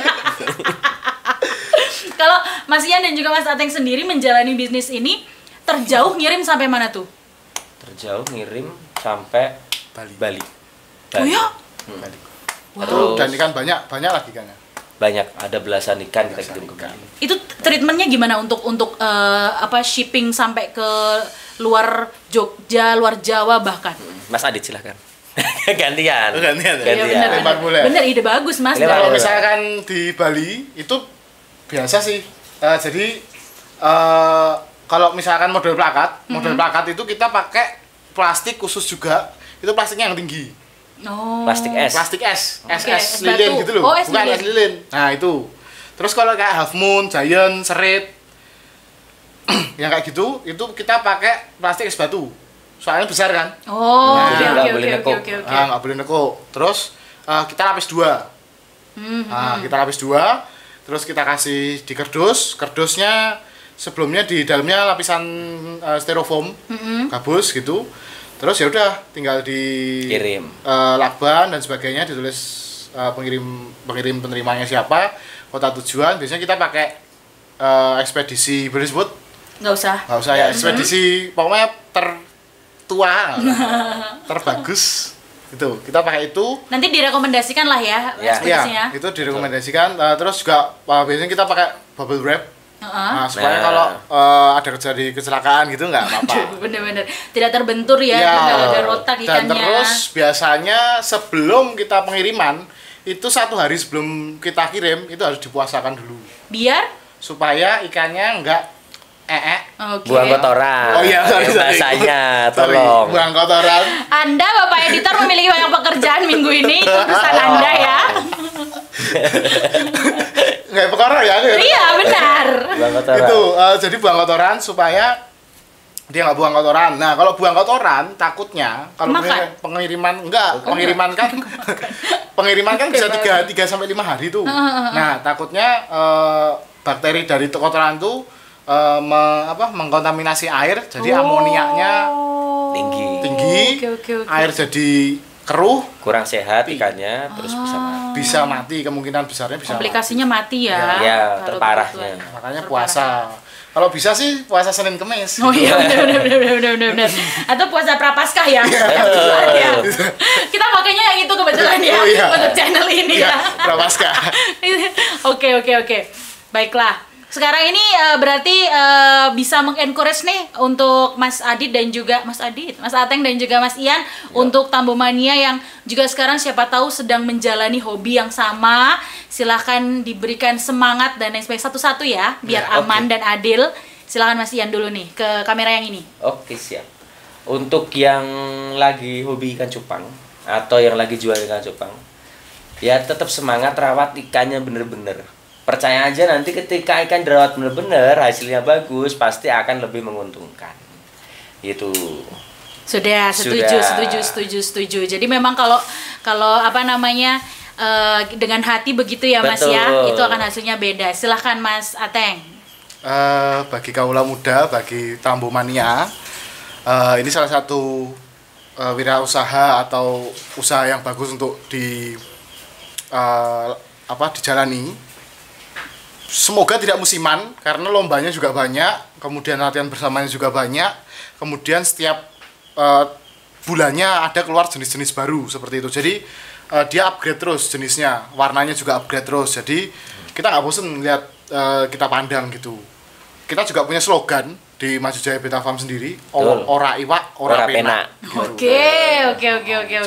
Kalau Mas Ian dan juga Mas Ateng sendiri menjalani bisnis ini, terjauh ngirim sampai mana tuh? Terjauh ngirim sampai Bali. Oh ya? Bali. Terus Dan ikan banyak lagi ikannya. banyak, ada belasan ikan kita kirim ke ikan. Bali. Itu treatmentnya gimana untuk apa shipping sampai ke luar Jogja, luar Jawa bahkan? Mas Adit silahkan. Gantian. Gantian ya? Iya, bener, Lempar bola. bener, ide bagus Mas. Lempar Kalau bola. misalkan di Bali itu biasa sih. Jadi kalau misalkan model plakat itu kita pakai plastik khusus juga. Itu plastiknya yang tinggi. Oh. Plastik es. Plastik es, Oke, es es lilin batu. gitu loh. Oh, es Bukan lilin. es lilin. Nah, itu. Terus kalau kayak Half Moon, Giant, Serit yang kayak gitu, itu kita pakai plastik es batu. Soalnya besar kan? Oh, Nah, oke jadi nggak oke boleh oke nekuk. oke oke. Ah, nggak boleh nekuk. Terus kita lapis 2. Kita lapis 2, terus kita kasih di kardus. Kardusnya sebelumnya di dalamnya lapisan styrofoam, gabus gitu. Terus ya udah tinggal di Kirim. lakban dan sebagainya, ditulis pengirim penerimanya siapa, kota tujuan. Biasanya kita pakai ekspedisi boleh disebut? Nggak usah. Nggak usah ya, ekspedisi pokoknya tertua, terbagus. Itu kita pakai itu. Nanti direkomendasikan lah ya, Ya. ekspedisinya. Itu direkomendasikan. Terus juga biasanya kita pakai bubble wrap. Heeh. Nah, supaya Nah. kalau ada terjadi kecelakaan gitu nggak apa-apa. Bener-bener tidak terbentur ya, Iya. nggak ada rotak Dan ikannya. terus biasanya sebelum kita pengiriman itu 1 hari sebelum kita kirim itu harus dipuasakan dulu Biar supaya ikannya nggak oke. Buang kotoran. Oh iya, sorry. Bahasanya, Sorry, tolong. buang kotoran. Anda Bapak editor memiliki banyak pekerjaan minggu ini, itu urusan Anda ya. Nggak perkara ya. Iya, benar. Buang kotoran. Itu jadi buang kotoran supaya dia nggak buang kotoran. Nah, kalau buang kotoran takutnya kalau Makan? pengiriman enggak, pengiriman kan pengiriman kan bisa 3 sampai 5 hari tuh. Nah, takutnya bakteri dari kotoran tuh mengkontaminasi air, jadi amoniaknya Tinggi. tinggi, Oke. air jadi keruh, Kurang sehat ikannya, terus bisa mati. bisa mati, kemungkinan besarnya bisa mati. Komplikasinya mati ya. Ya, Kalau terparahnya. kebetulan. Makanya Terparah. puasa. Kalau bisa sih puasa Senin Kemis. Oh iya, benar. Atau puasa prapaskah ya. Kebetulan ya. Kita pakainya yang itu kebetulan ya Oh, iya. untuk channel ini Iya, ya. Prapaskah. Oke. Baiklah. Sekarang ini berarti bisa mengencourage nih untuk Mas Adit dan juga Mas Ateng dan juga Mas Ian untuk Tambomania yang juga sekarang siapa tahu sedang menjalani hobi yang sama. Silahkan diberikan semangat dan lain sebagainya satu-satu ya, biar Ya, aman dan adil. Silahkan Mas Ian dulu nih ke kamera yang ini. Oke, siap. Untuk yang lagi hobi ikan cupang atau yang lagi jual ikan cupang, ya tetap semangat, rawat ikannya bener-bener. Percaya aja nanti ketika ikan dirawat bener-bener, hasilnya bagus, pasti akan lebih menguntungkan. Itu. Sudah, setuju. Jadi memang kalau apa namanya dengan hati begitu ya Mas ya, Betul. itu akan hasilnya beda. Silahkan Mas Ateng. Bagi kaula muda, bagi Tambomania, ini salah satu wirausaha atau usaha yang bagus untuk dijalani. Semoga tidak musiman karena lombanya juga banyak, kemudian latihan bersamanya juga banyak, kemudian setiap bulannya ada keluar jenis-jenis baru seperti itu. Jadi dia upgrade terus jenisnya, warnanya juga upgrade terus. Jadi kita nggak bosen lihat kita pandang gitu. Kita juga punya slogan di Maju Jaya Beta Farm sendiri, ora iwak, ora pena. Oke.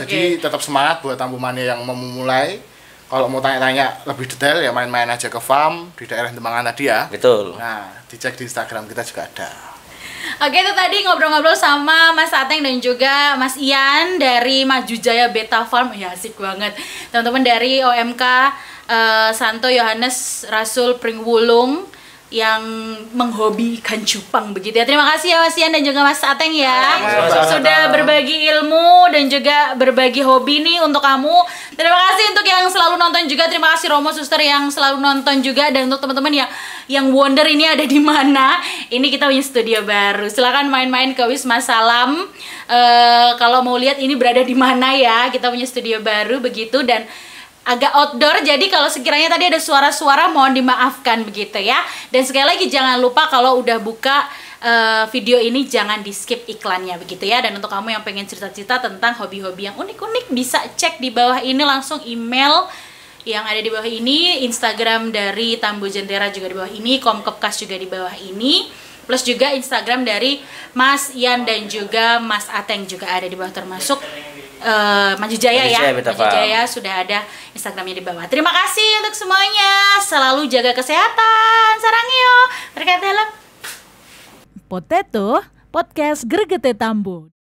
Jadi tetap semangat buat Tambu Mania yang mau memulai. Kalau mau tanya-tanya lebih detail ya main-main aja ke farm di daerah Dembangan tadi ya. Betul. Nah, dicek di Instagram kita juga ada. Oke, itu tadi ngobrol-ngobrol sama Mas Ateng dan juga Mas Ian dari Maju Jaya Beta Farm. Ya, asik banget. Teman-teman dari OMK Santo Yohanes Rasul Pringwulung yang menghobi ikan cupang begitu ya. Terima kasih ya Mas Ian dan juga Mas Ateng ya. Sudah berbagi ilmu dan juga berbagi hobi nih untuk kamu. Terima kasih untuk yang selalu nonton juga. Terima kasih Romo Suster yang selalu nonton juga, dan untuk teman-teman yang wonder ini ada di mana. Ini kita punya studio baru. Silakan main-main ke Wisma Salam. Kalau mau lihat ini berada di mana ya. Kita punya studio baru begitu dan agak outdoor, jadi kalau sekiranya tadi ada suara-suara mohon dimaafkan begitu ya. Dan sekali lagi jangan lupa kalau udah buka video ini jangan di skip iklannya begitu ya. Dan untuk kamu yang pengen cerita-cerita tentang hobi-hobi yang unik-unik bisa cek di bawah ini, langsung email yang ada di bawah ini, Instagram dari Tambo Jentera juga di bawah ini, Komkepkas juga di bawah ini, plus juga Instagram dari Mas Ian dan juga Mas Ateng juga ada di bawah, termasuk Maju Jaya ya. Maju Jaya sudah ada Instagramnya di bawah. Terima kasih untuk semuanya. Selalu jaga kesehatan. Sarangyo. Berkat dalam Potato Podcast Gregete Tambo.